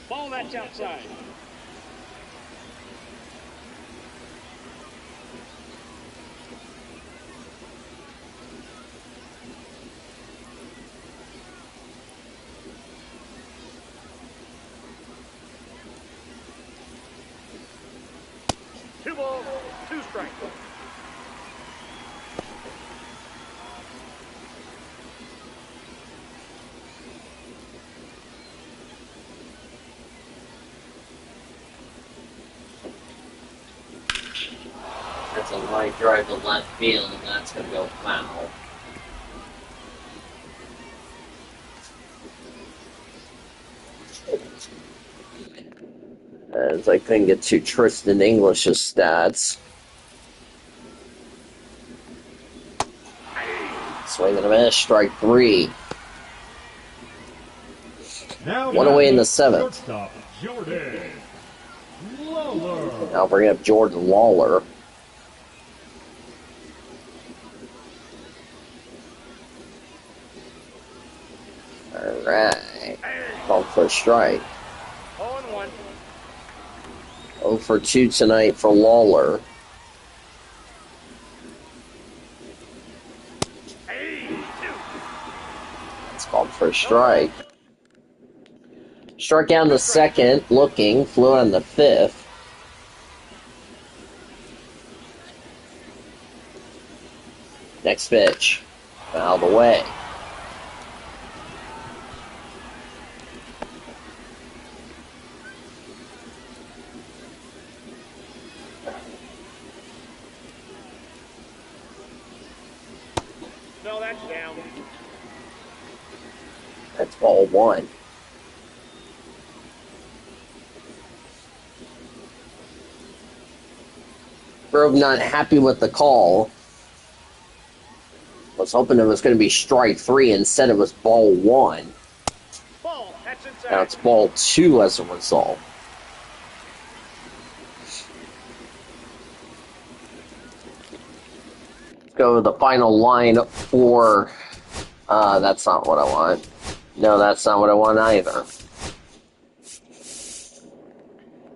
Ball that's outside. Two balls, 2 strikes. That's a line drive to left field, and that's going to go foul. As I couldn't get to Tristan English's stats. Swing and a miss, strike 3. Now One away in the batting, seventh. shortstop Jordan Lawler. I'll bring up Jordan Lawler. Alright. Called for a strike. 0 and 1. 0 for 2 tonight for Lawler. It's called for a strike. Struck out in the second, looking, flew on the fifth. Next pitch. Out of the way. No, that's down. That's ball one. Grove not happy with the call. Was hoping it was going to be strike three. Instead, it was ball one. Ball, that's inside. Now it's ball two as a result. Let's go to the final line for... that's not what I want. No, that's not what I want either.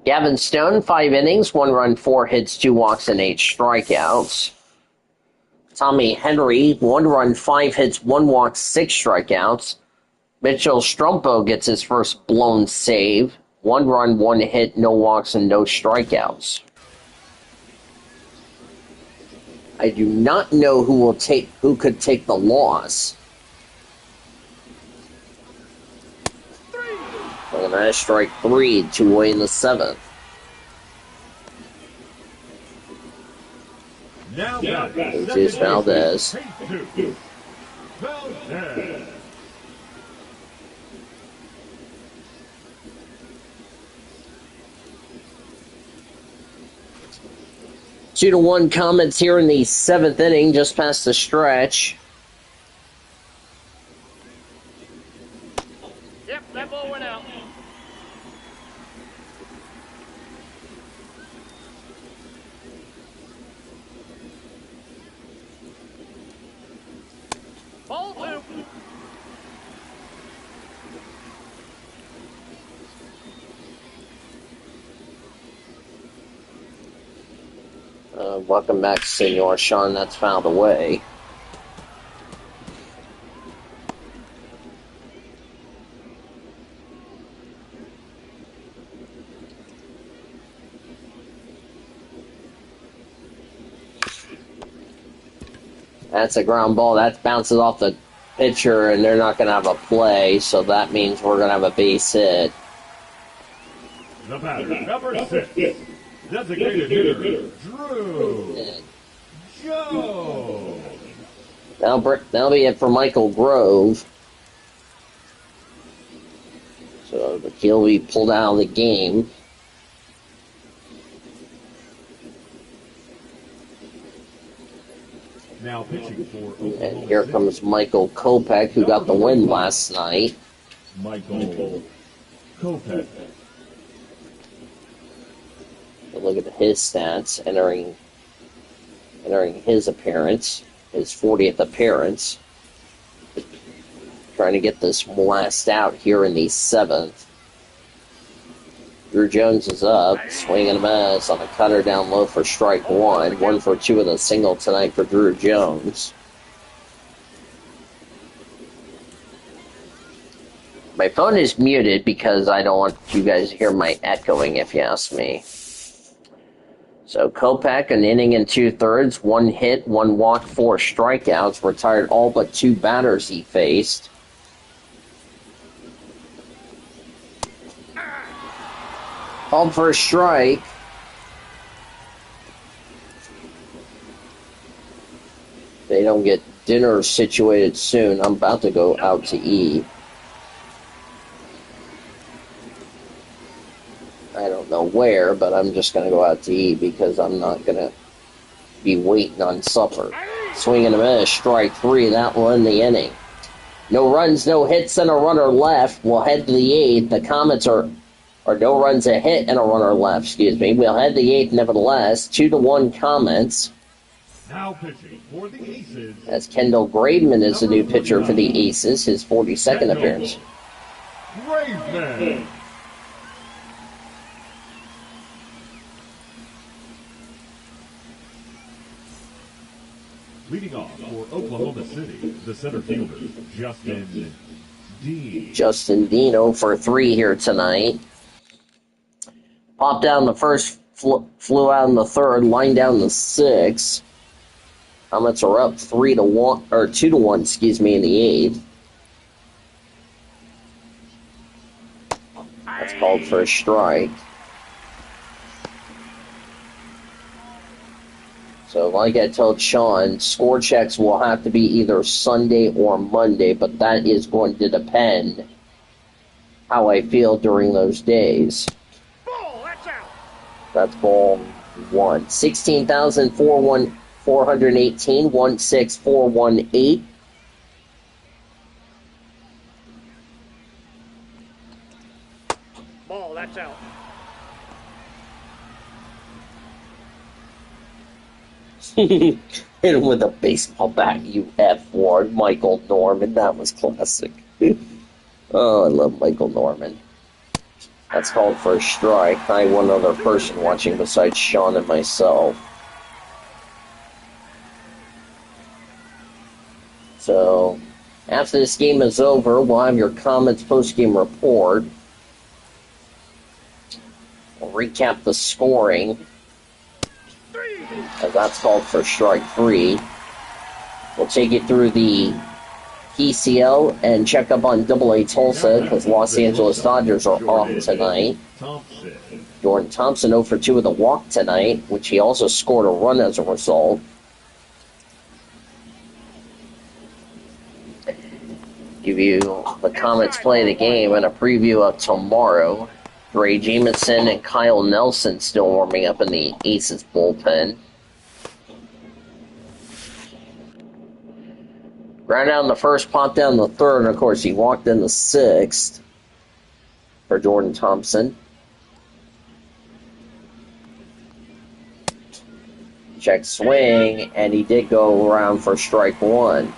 Gavin Stone, 5 innings, 1 run, 4 hits, 2 walks, and 8 strikeouts. Tommy Henry, 1 run, 5 hits, 1 walk, 6 strikeouts. Mitchell Strumpo gets his first blown save. 1 run, 1 hit, no walks, and no strikeouts. I do not know who could take the loss. We're going to strike 3 to away in the 7th. Now, Which is Valdez. Valdez. 2-1 Comets here in the 7th inning, just past the stretch. Yep, that ball went out. Ball two. Welcome back, Senor Sean. That's fouled away. That's a ground ball. That bounces off the pitcher, and they're not going to have a play, so that means we're going to have a base hit. The batter, number 6. Designated hitter, Drew Jones. That'll be it for Michael Grove. So he'll be pulled out of the game. Now pitching for Oklahoma And here City. comes Michael Kopech, who got the win last night. Michael Kopech. Look at his stats entering his appearance, his 40th appearance. Trying to get this last out here in the 7th. Drew Jones is up, swinging a miss on a cutter down low for strike 1. 1 for 2 with a single tonight for Drew Jones. My phone is muted because I don't want you guys to hear my echoing, if you ask me. So Kopech, an inning and 2/3, 1 hit, 1 walk, 4 strikeouts, retired all but 2 batters he faced. Called for a strike. They don't get dinner situated soon. I'm about to go out to eat. I don't know where, but I'm just going to go out to eat because I'm not going to be waiting on supper. Swing and a miss, strike 3. That will end the inning. No runs, no hits, and a runner left. We'll head to the 8th. The Comets are no runs, a hit, and a runner left. Excuse me. We'll head to the 8th nevertheless. 2-1 Comets. Now pitching for the Aces. As Kendall Graveman is the new pitcher for the Aces, his 42nd appearance. Graveman. Leading off for Oklahoma City, the center fielder, Justin Dean. Justin Dean 0 for 3 here tonight. Popped down the first, flew out in the 3rd, lined down the 6th. Comets are up 3-1 or 2-1, excuse me, in the 8th. That's called for a strike. So So like I told Sean, score checks will have to be either Sunday or Monday, but that is going to depend how I feel during those days. Ball, that's out. That's ball one. 16,418, 16418. Ball, that's out. Hit him with a baseball bat, you F-word. Michael Norman, that was classic. Oh, I love Michael Norman. That's called for a strike. I one other person watching besides Sean and myself. So, after this game is over, we'll have your Comets post-game report. We'll recap the scoring, as that's called for strike three. We'll take it through the PCL and check up on AA Tulsa, because Los Angeles Dodgers are off tonight. Jordan Thompson 0 for 2 with a walk tonight, which he also scored a run as a result. Give you the Comets play of the game and a preview of tomorrow. Ray Jamison and Kyle Nelson still warming up in the Aces bullpen. Ground out in the first, popped down the third, and of course he walked in the sixth for Jordan Thompson. Check swing, and he did go around for strike one.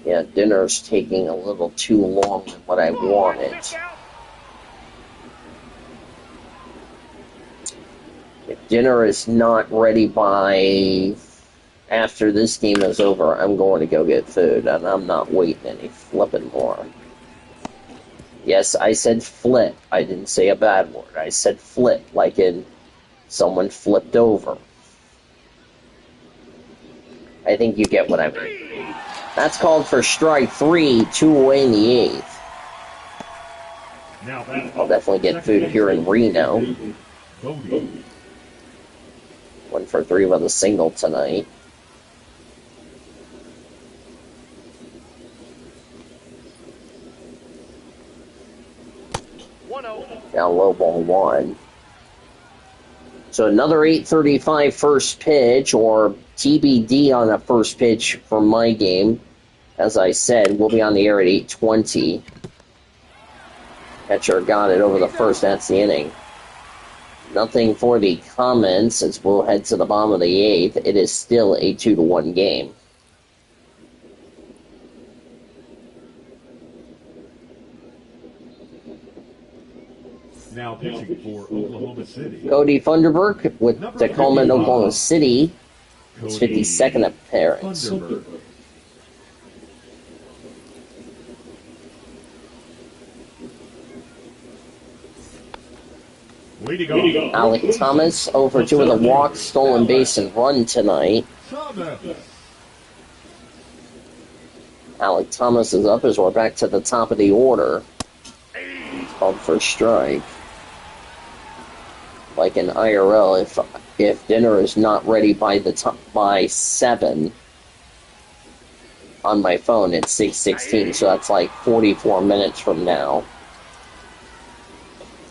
Yeah, dinner's taking a little too long than what I wanted. If dinner is not ready by after this game is over, I'm going to go get food, and I'm not waiting any flipping more. Yes, I said flip. I didn't say a bad word. I said flip, like in someone flipped over. I think you get what I mean. That's called for strike three, 2 away in the eighth. I'll definitely get food here in Reno. 1 for 3 with a single tonight. Down low ball one. So another 8:35 first pitch, or TBD on a first pitch for my game. As I said, we'll be on the air at 8:20. Catcher got it over the first. That's the inning. Nothing for the Comets as we'll head to the bottom of the eighth. It is still a 2-1 game. Now pitching for Oklahoma City, Cody Funderburk with Tacoma, Oklahoma City. His 52nd appearance. Thunderbird. Way to go. Alec Thomas over 2 with a walk, stolen base, and run tonight. Thomas. Alec Thomas is up as we're back to the top of the order. Called for strike. Like in IRL, if dinner is not ready by 7 on my phone, it's 6:16, so that's like 44 minutes from now.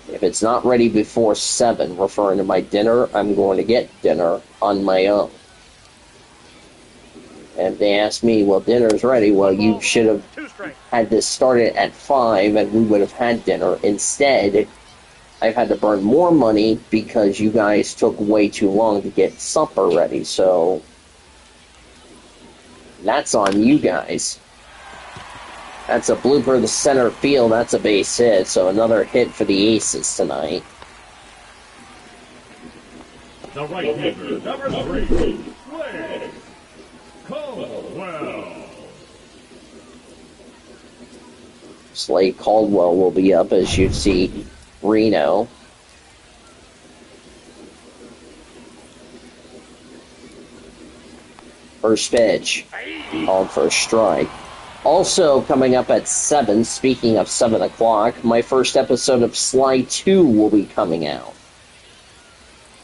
If it's not ready before 7, referring to my dinner, I'm going to get dinner on my own. And if they ask me, well, dinner's ready, well, you should have had this started at 5 and we would have had dinner. Instead, I've had to burn more money because you guys took way too long to get supper ready. So that's on you guys. That's a blooper to center field. That's a base hit. So another hit for the Aces tonight. The right-hander, number 3, Slade Caldwell. Slade Caldwell will be up, as you see Reno. First pitch, called for a strike. Also coming up at 7, speaking of 7 o'clock, my first episode of Sly 2 will be coming out.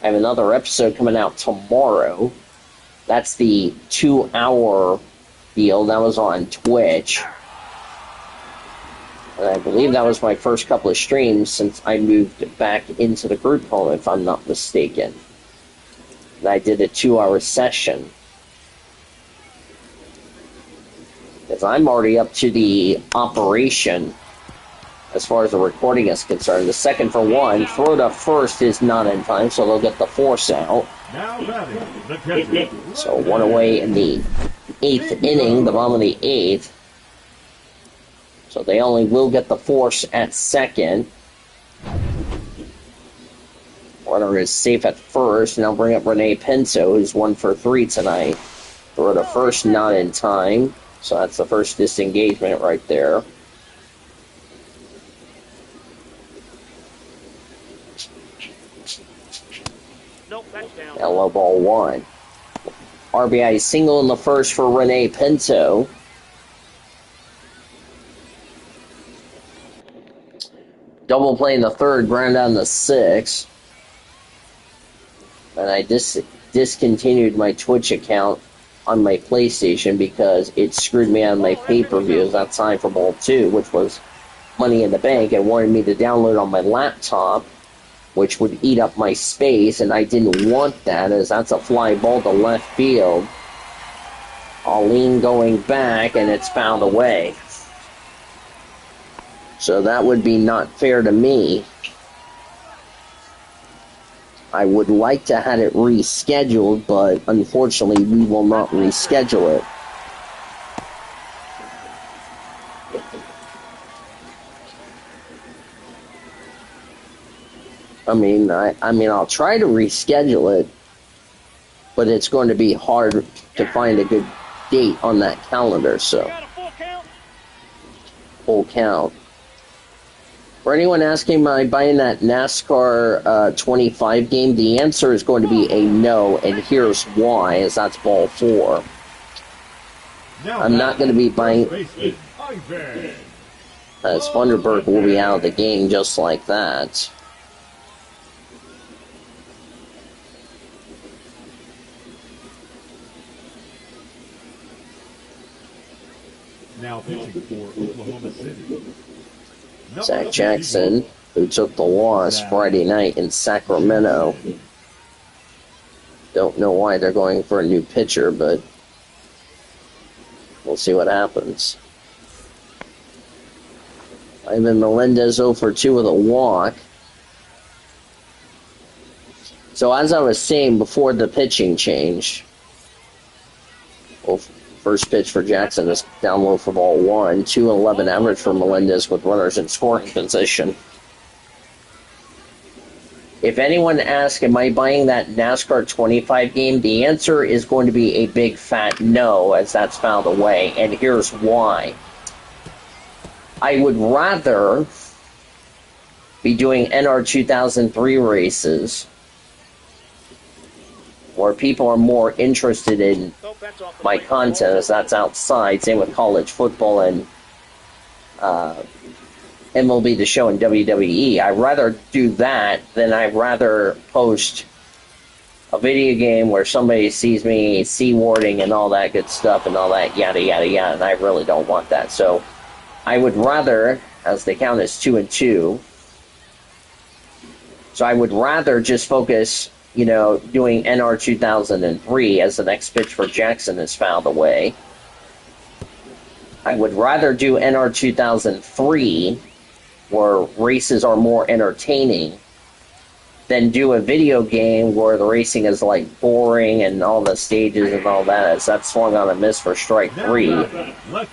I have another episode coming out tomorrow. That's the 2-hour deal. That was on Twitch. And I believe that was my first couple of streams since I moved back into the group home, if I'm not mistaken. And I did a 2-hour session. Because I'm already up to the operation as far as the recording is concerned. The second for one, throw to first is not in time, so they'll get the force out. Now batting, the catcher. So one away in the 8th inning, the bottom of the 8th. So they only will get the force at second. Runner is safe at first, and I'll bring up Rene Pinto, who's 1 for 3 tonight. Throw to first, not in time. So that's the first disengagement right there. Nope, that's down. Yellow ball 1. RBI single in the first for Rene Pinto. Double play in the third, ground down the 6th. And I discontinued my Twitch account on my PlayStation because it screwed me on my pay-per-views outside for Ball 2, which was Money in the Bank, and wanted me to download on my laptop, which would eat up my space, and I didn't want that, as that's a fly ball to left field. Arlene going back, and it's fouled away. So that would be not fair to me. I would like to have it rescheduled, but unfortunately we will not reschedule it. I mean, I'll try to reschedule it, but it's going to be hard to find a good date on that calendar, so. Got a full count? Full count. For anyone asking, am I buying that NASCAR 25 game? The answer is going to be a no, and here's why, as that's ball 4. I'm not going to be buying, as Thunderberg will be out of the game just like that. Now pitching for Oklahoma City. Zach Jackson, who took the loss Friday night in Sacramento. Don't know why they're going for a new pitcher, but we'll see what happens. Ivan Melendez 0 for 2 with a walk. So as I was saying before the pitching change, first pitch for Jackson is down low for ball 1. 2-11 average for Melendez with runners in scoring position. If anyone asks, am I buying that NASCAR 25 game? The answer is going to be a big fat no, as that's fouled away. And here's why. I would rather be doing NR 2003 races where people are more interested in my content, as that's outside. Same with college football and MLB The Show and WWE. I'd rather do that than I'd rather post a video game where somebody sees me C-wording and all that good stuff and all that yada yada yada, and I really don't want that. So I would rather, as the count is 2-2, so I would rather just focus, doing NR 2003 as the next pitch for Jackson is fouled away. I would rather do NR 2003, where races are more entertaining, than do a video game where the racing is like boring and all the stages and all that. As that swung on a miss for strike 3,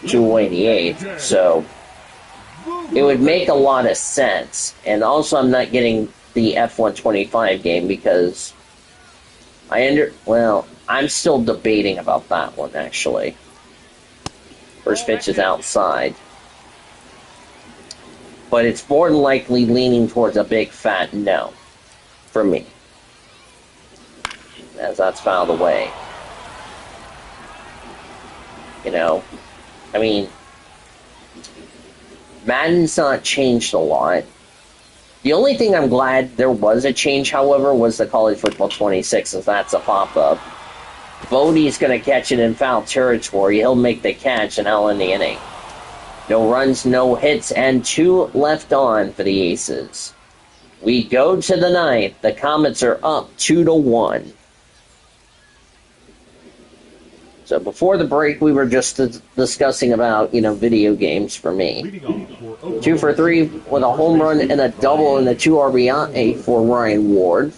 288. So it would make a lot of sense. And also, I'm not getting the F125 game because I'm still debating about that one, actually. First pitch is outside. But it's more than likely leaning towards a big fat no for me, as that's fouled away. Madden's not changed a lot. The only thing I'm glad there was a change, however, was the College Football 26, as that's a pop-up. Bodie's going to catch it in foul territory. He'll make the catch and I'll end the inning. No runs, no hits, and 2 left on for the Aces. We go to the 9th. The Comets are up 2-1. So before the break, we were just discussing about, video games for me. 2 for 3 with a home run and a double and a 2 RBI for Ryan Ward.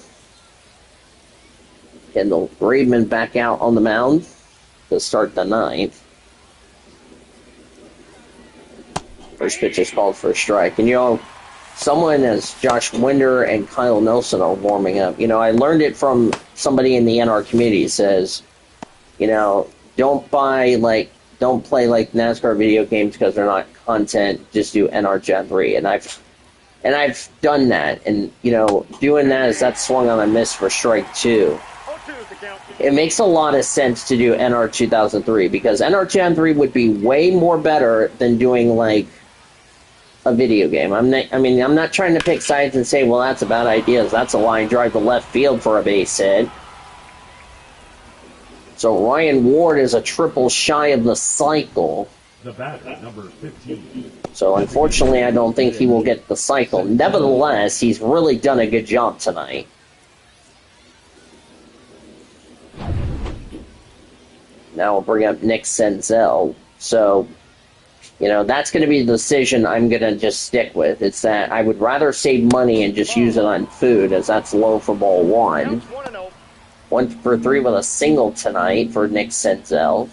Kendall Graveman back out on the mound to start the 9th. First pitch is called for a strike. And, someone as Josh Winder and Kyle Nelson are warming up. I learned it from somebody in the NR community. It says, don't play like NASCAR video games because they're not content. Just do NR Gen 3, and I've done that. And doing that is that swung on a miss for strike 2. It makes a lot of sense to do NR 2003 because NR Gen 3 would be way more better than doing like a video game. I'm not trying to pick sides and say, well, that's a bad idea. That's a line drive to left field for a base hit. So Ryan Ward is a triple shy of the cycle. The batter, number 15. So unfortunately, I don't think he will get the cycle. Nevertheless, he's really done a good job tonight. Now we'll bring up Nick Senzel. So, that's going to be the decision I'm going to just stick with. It's that I would rather save money and just use it on food, as that's low for ball 1. 1 for 3 with a single tonight for Nick Senzel.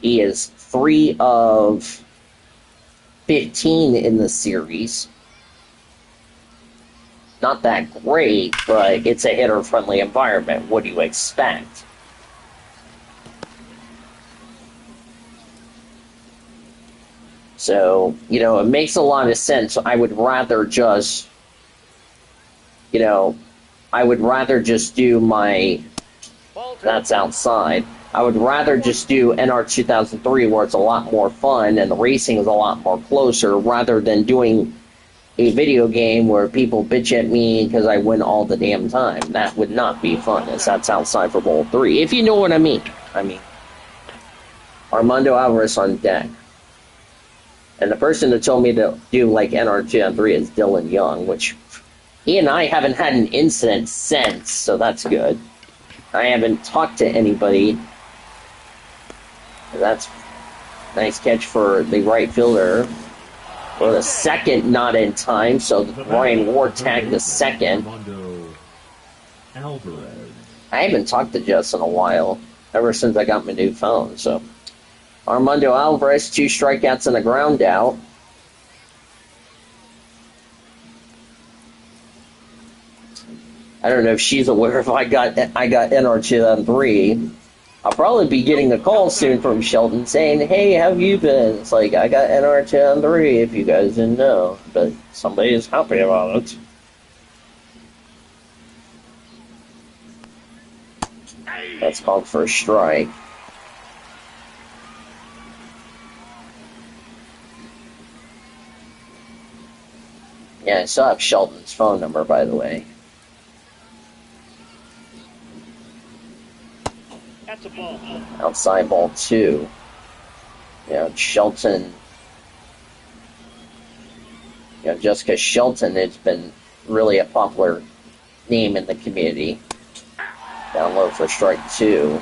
He is 3 of 15 in the series. Not that great, but it's a hitter-friendly environment. What do you expect? So, it makes a lot of sense. I would rather just, do my, that's outside. I would rather just do NR 2003 where it's a lot more fun and the racing is a lot more closer rather than doing a video game where people bitch at me because I win all the damn time. That would not be fun, as that's outside for ball 3, if you know what I mean. Armando Alvarez on deck. And the person that told me to do like NR 2003 is Dylan Young, which he and I haven't had an incident since, so that's good. I haven't talked to anybody. That's a nice catch for the right fielder. Or the second not in time, so Ryan Ward tagged the second. I haven't talked to Jess in a while, ever since I got my new phone, so. Armando Alvarez, 2 strikeouts and a ground out. I don't know if she's aware if I got NR 2003. I'll probably be getting a call soon from Sheldon saying, hey, how have you been? It's like, I got NR 2003 if you guys didn't know. But somebody is happy about it. That's called for a strike. Yeah, I still have Sheldon's phone number, by the way. That's a ball. Outside ball 2. Shelton. Jessica Shelton has been really a popular name in the community. Down low for strike 2.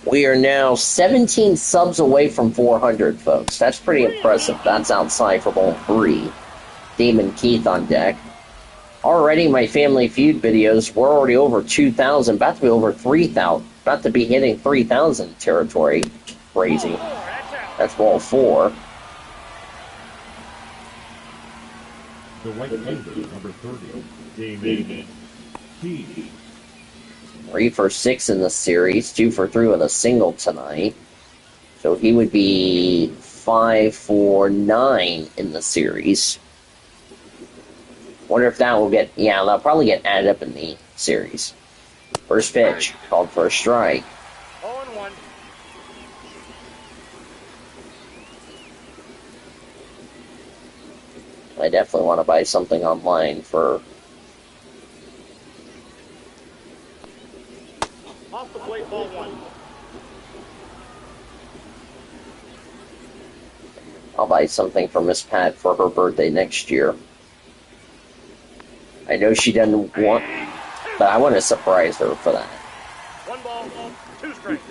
We are now 17 subs away from 400, folks. That's pretty impressive. That's outside for ball 3. Damon Keith on deck. Already my Family Feud videos, we're already over 2,000, about to be over 3,000, about to be hitting 3,000 territory. Crazy. That's ball 4. The right fielder, number 30, Damon Keith. 3 for 6 in the series, 2 for 3 with a single tonight. So he would be 5 for 9 in the series. Wonder if that will that'll probably get added up in the series. First pitch, called for a strike. I definitely want to buy something online for... Off the plate, ball one. I'll buy something for Miss Pat for her birthday next year. I know she doesn't want, but I want to surprise her for that. 1 ball, 2 strikes.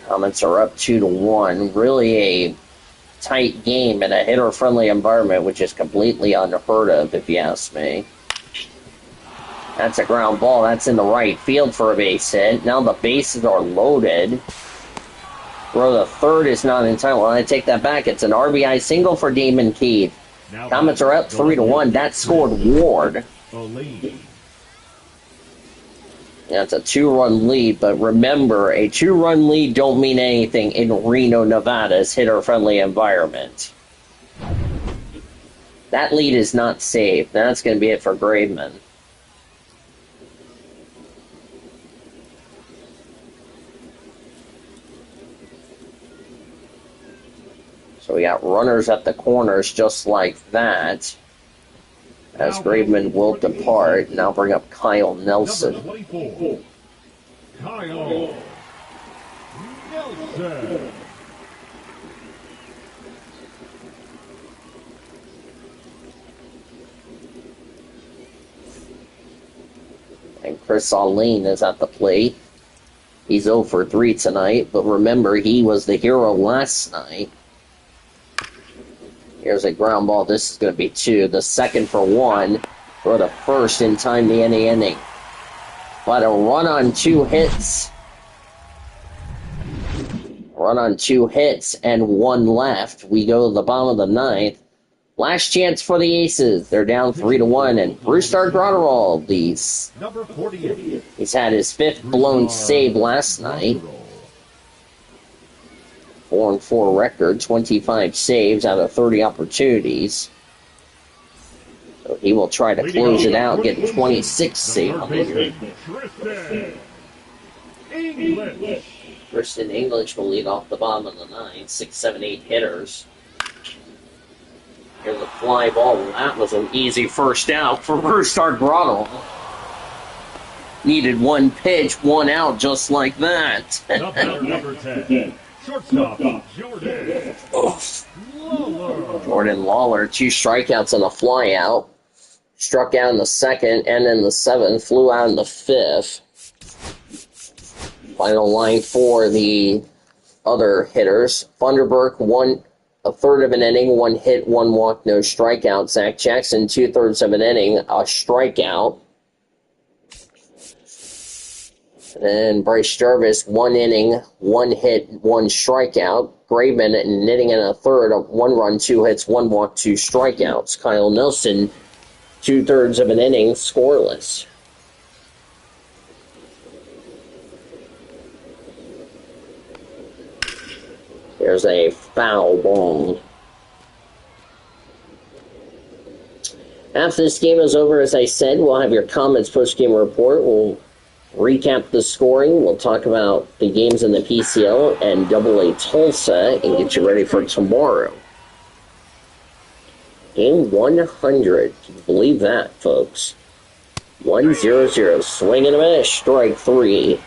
Comets are up 2-1. Really a tight game in a hitter-friendly environment, which is completely unheard of, if you ask me. That's a ground ball. That's in the right field for a base hit. Now the bases are loaded. Throw the third is not in time. Well, I take that back. It's an RBI single for Damon Keith. Comets are up 3-1. That scored Ward. That's a 2-run lead, but remember, a 2-run lead don't mean anything in Reno, Nevada's hitter-friendly environment. That lead is not safe. That's going to be it for Graveman. So we got runners at the corners just like that. As Graveman will depart. Now bring up Kyle Nelson. Number 24, Kyle Nelson. And Chris Allen is at the plate. He's 0 for 3 tonight, but remember, he was the hero last night. Here's a ground ball. This is going to be 2. The second for 1 for the first in time the inning. But a run on 2 hits. Run on 2 hits and 1 left. We go to the bottom of the 9th. Last chance for the Aces. They're down 3-1. And Brusdar Graterol, Number 48. he's had his 5th blown save last night. 4-4 record, 25 saves out of 30 opportunities. So he will try to close it out, get 26 saves on the year. Tristan English will lead off the bottom of the 9th, 6, 7, 8 hitters. Here's a fly ball. That was an easy first out for Brusdar Graterol. Needed 1 pitch, 1 out, just like that. Number 10. Shortstop, Jordan Lawler. Jordan Lawler, 2 strikeouts and a fly out. Struck out in the 2nd and in the 7th, flew out in the 5th. Final line for the other hitters. Funderburk, 1/3 of an inning, 1 hit, 1 walk, no strikeout. Zach Jackson, 2/3 of an inning, a strikeout. And Bryce Jarvis, 1 inning, 1 hit, 1 strikeout. Graveman knitting in a third of 1 run, 2 hits, 1 walk, 2 strikeouts. Kyle Nelson, 2/3 of an inning, scoreless. There's a foul ball. After this game is over, as I said, we'll have your Comets post-game report. We'll recap the scoring. We'll talk about the games in the PCL and AA Tulsa and get you ready for tomorrow. Game 100. Can you believe that, folks? 1-0-0. Swing and a miss. Strike 3.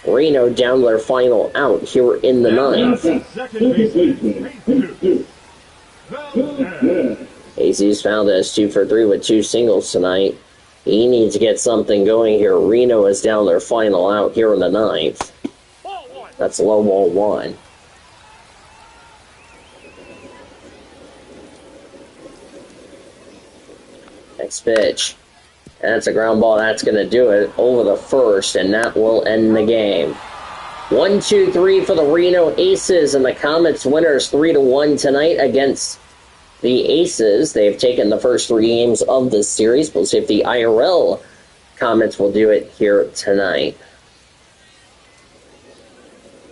Reno down to their final out here in the 9th. Jesus Valdez 2 for 3 with 2 singles tonight. He needs to get something going here. Reno is down their final out here in the 9th. That's low ball 1. Next pitch. That's a ground ball. That's going to do it over the first, and that will end the game. 1-2-3 for the Reno Aces, and the Comets winners 3-1 tonight against the Aces. They've taken the first 3 games of this series. We'll see if the IRL Comets will do it here tonight.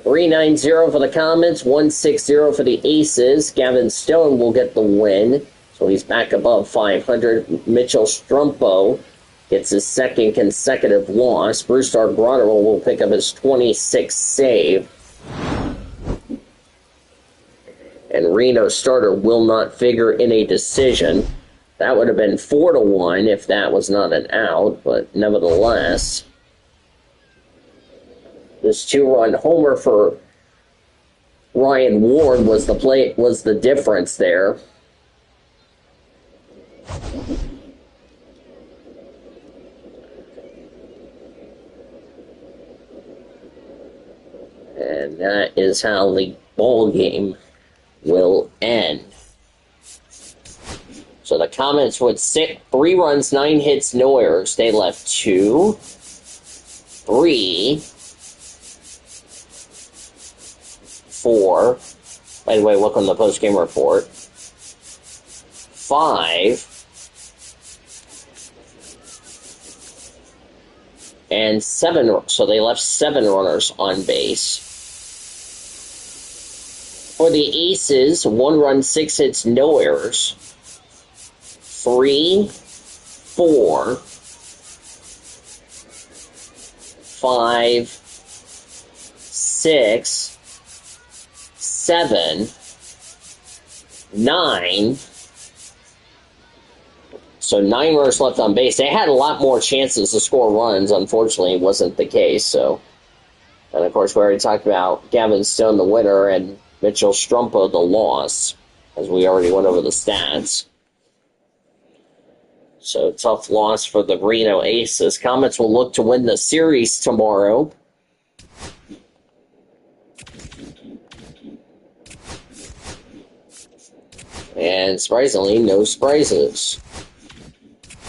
3-9-0 for the Comets, 1-6-0 for the Aces. Gavin Stone will get the win, so he's back above 500. Mitchell Strumpo gets his 2nd consecutive loss. Brusdar Graterol will pick up his 26th save. And Reno starter will not figure in a decision. That would have been 4-1 if that was not an out, but nevertheless, this 2-run homer for Ryan Ward was the difference there. And that is how the ball game will end. So the Comets with 3 runs, 9 hits, no errors. They left 2, 3, 4. By the way, look on the post-game report. 5. And 7. So they left 7 runners on base. For the Aces, 1 run, 6 hits, no errors. 3, 4, 5, 6, 7, 9. So 9 runners left on base. They had a lot more chances to score runs. Unfortunately, it wasn't the case. So, and of course, we already talked about Gavin Stone, the winner, and Mitchell Strumpo, the loss, as we already went over the stats. So, tough loss for the Reno Aces. Comets will look to win the series tomorrow. And surprisingly, no surprises.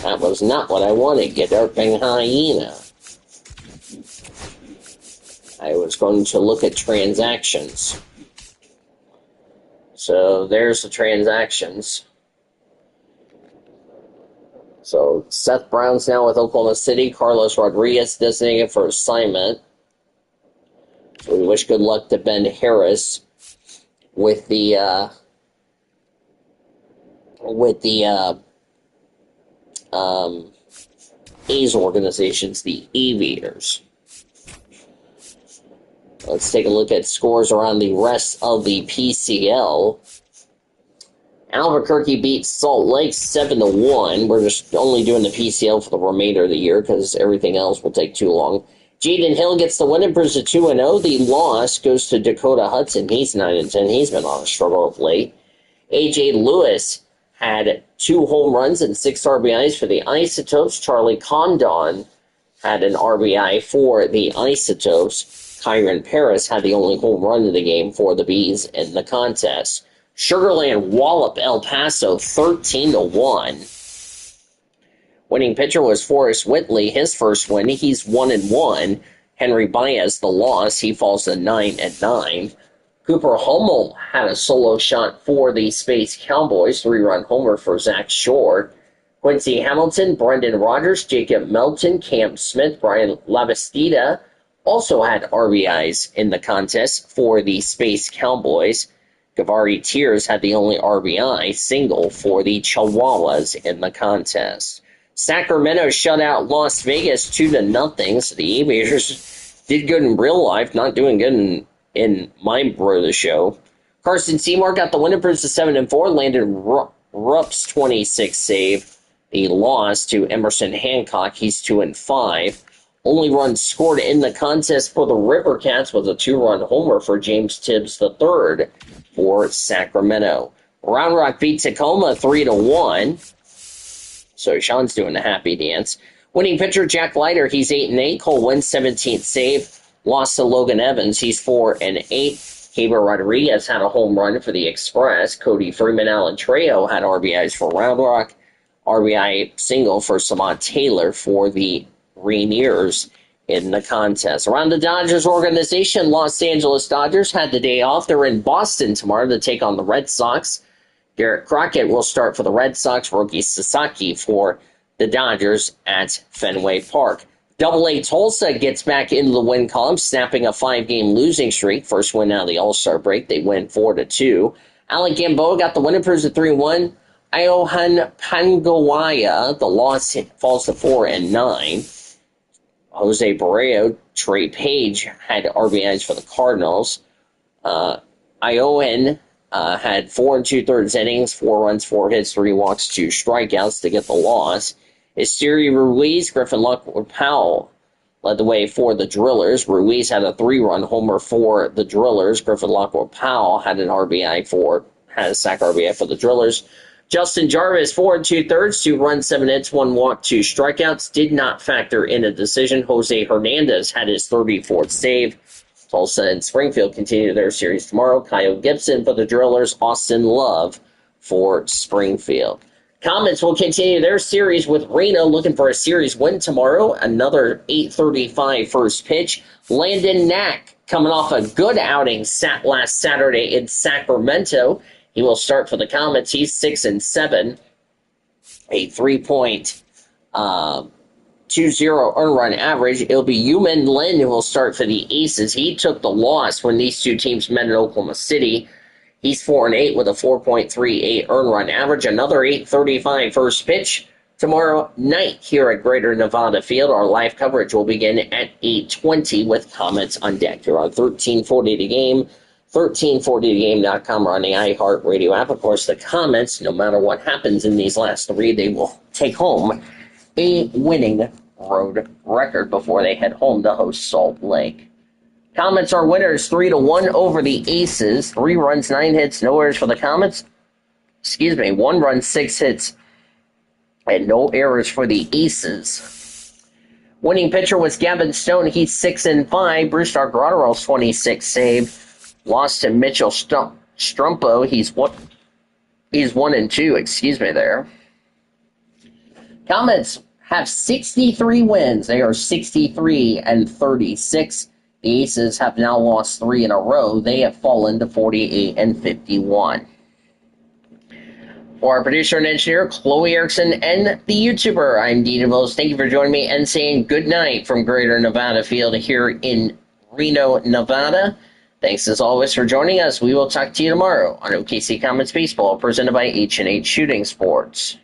That was not what I wanted, Gederping Hyena. I was going to look at transactions. So there's the transactions. So Seth Brown's now with Oklahoma City. Carlos Rodriguez designated for assignment. So we wish good luck to Ben Harris with the A's organizations, the Aviators. Let's take a look at scores around the rest of the PCL. Albuquerque beat Salt Lake 7-1. We're just only doing the PCL for the remainder of the year because everything else will take too long. Jaden Hill gets the win, improves to 2-0. The loss goes to Dakota Hudson. He's 9-10. He's been on a struggle of late. A.J. Lewis had 2 home runs and 6 RBIs for the Isotopes. Charlie Condon had an RBI for the Isotopes. Kyron Paris had the only home run of the game for the Bees in the contest. Sugarland wallop El Paso 13-1. Winning pitcher was Forrest Whitley, his first win. He's 1-1. Henry Baez, the loss. He falls to 9-9. Cooper Hummel had a solo shot for the Space Cowboys. 3-run homer for Zach Shore. Quincy Hamilton, Brendan Rodgers, Jacob Melton, Cam Smith, Brian Labastida also had RBIs in the contest for the Space Cowboys. Gavari Tears had the only RBI single for the Chihuahuas in the contest. Sacramento shut out Las Vegas 2-0. So the Aviators did good in real life, not doing good in my bro of the show. Carson Seymour got the win, improves to 7-4. Landon Rupp's 26 save. The loss to Emerson Hancock. He's 2-5. Only run scored in the contest for the River Cats was a 2-run homer for James Tibbs III for Sacramento. Round Rock beat Tacoma 3-1. So Sean's doing the happy dance. Winning pitcher Jack Leiter, he's 8-8. Cole Wynn's 17th save. Lost to Logan Evans, he's 4-8. Haber Rodriguez had a home run for the Express. Cody Freeman, Alan Trejo had RBIs for Round Rock. RBI single for Samad Taylor for the Rainiers in the contest. Around the Dodgers organization, Los Angeles Dodgers had the day off. They're in Boston tomorrow to take on the Red Sox. Garrett Crockett will start for the Red Sox. Roki Sasaki for the Dodgers at Fenway Park. Double-A Tulsa gets back into the win column, snapping a 5-game losing streak. First win out of the All-Star break. They win 4-2. Alec Gamboa got the win, improves to 3-1. Iohan Pangawaya, the loss falls to 4-9. Jose Barrero, Trey Page had RBIs for the Cardinals. Iohan had 4 2/3 innings, 4 runs, 4 hits, 3 walks, 2 strikeouts to get the loss. Esteury Ruiz, Griffin Lockwood Powell led the way for the Drillers. Ruiz had a 3-run homer for the Drillers. Griffin Lockwood Powell had a sac RBI for the Drillers. Justin Jarvis, 4 2/3, 2 runs, 7 hits, 1 walk, 2 strikeouts. Did not factor in a decision. Jose Hernandez had his 34th save. Tulsa and Springfield continue their series tomorrow. Kyle Gibson for the Drillers. Austin Love for Springfield. Comets will continue their series with Reno, looking for a series win tomorrow. Another 8:35 first pitch. Landon Knack coming off a good outing last Saturday in Sacramento. He will start for the Comets. He's 6-7, a 3.20 earned run average. It'll be Yumin Lin who will start for the Aces. He took the loss when these two teams met in Oklahoma City. He's 4-8 with a 4.38 earned run average. Another 8:35 first pitch tomorrow night here at Greater Nevada Field. Our live coverage will begin at 8:20 with Comets on deck. You're on 1340 The Game, 1340thegame.com, or on the iHeartRadio app. Of course, the Comets, no matter what happens in these last 3, they will take home a winning road record before they head home to host Salt Lake. Comets are winners 3-1 over the Aces. 3 runs, 9 hits, no errors for the Comets. 1 run, 6 hits, and no errors for the Aces. Winning pitcher was Gavin Stone. He's 6-5. Brusdar Graterol's 26th save. Lost to Mitchell Strumpo. He's 1-2. There. Comets have 63 wins. They are 63-36. The Aces have now lost 3 in a row. They have fallen to 48-51. For our producer and engineer, Chloe Erickson, and the YouTuber, I'm Dean DeVos. Thank you for joining me and saying good night from Greater Nevada Field here in Reno, Nevada. Thanks as always for joining us. We will talk to you tomorrow on OKC Comets Baseball, presented by H&H Shooting Sports.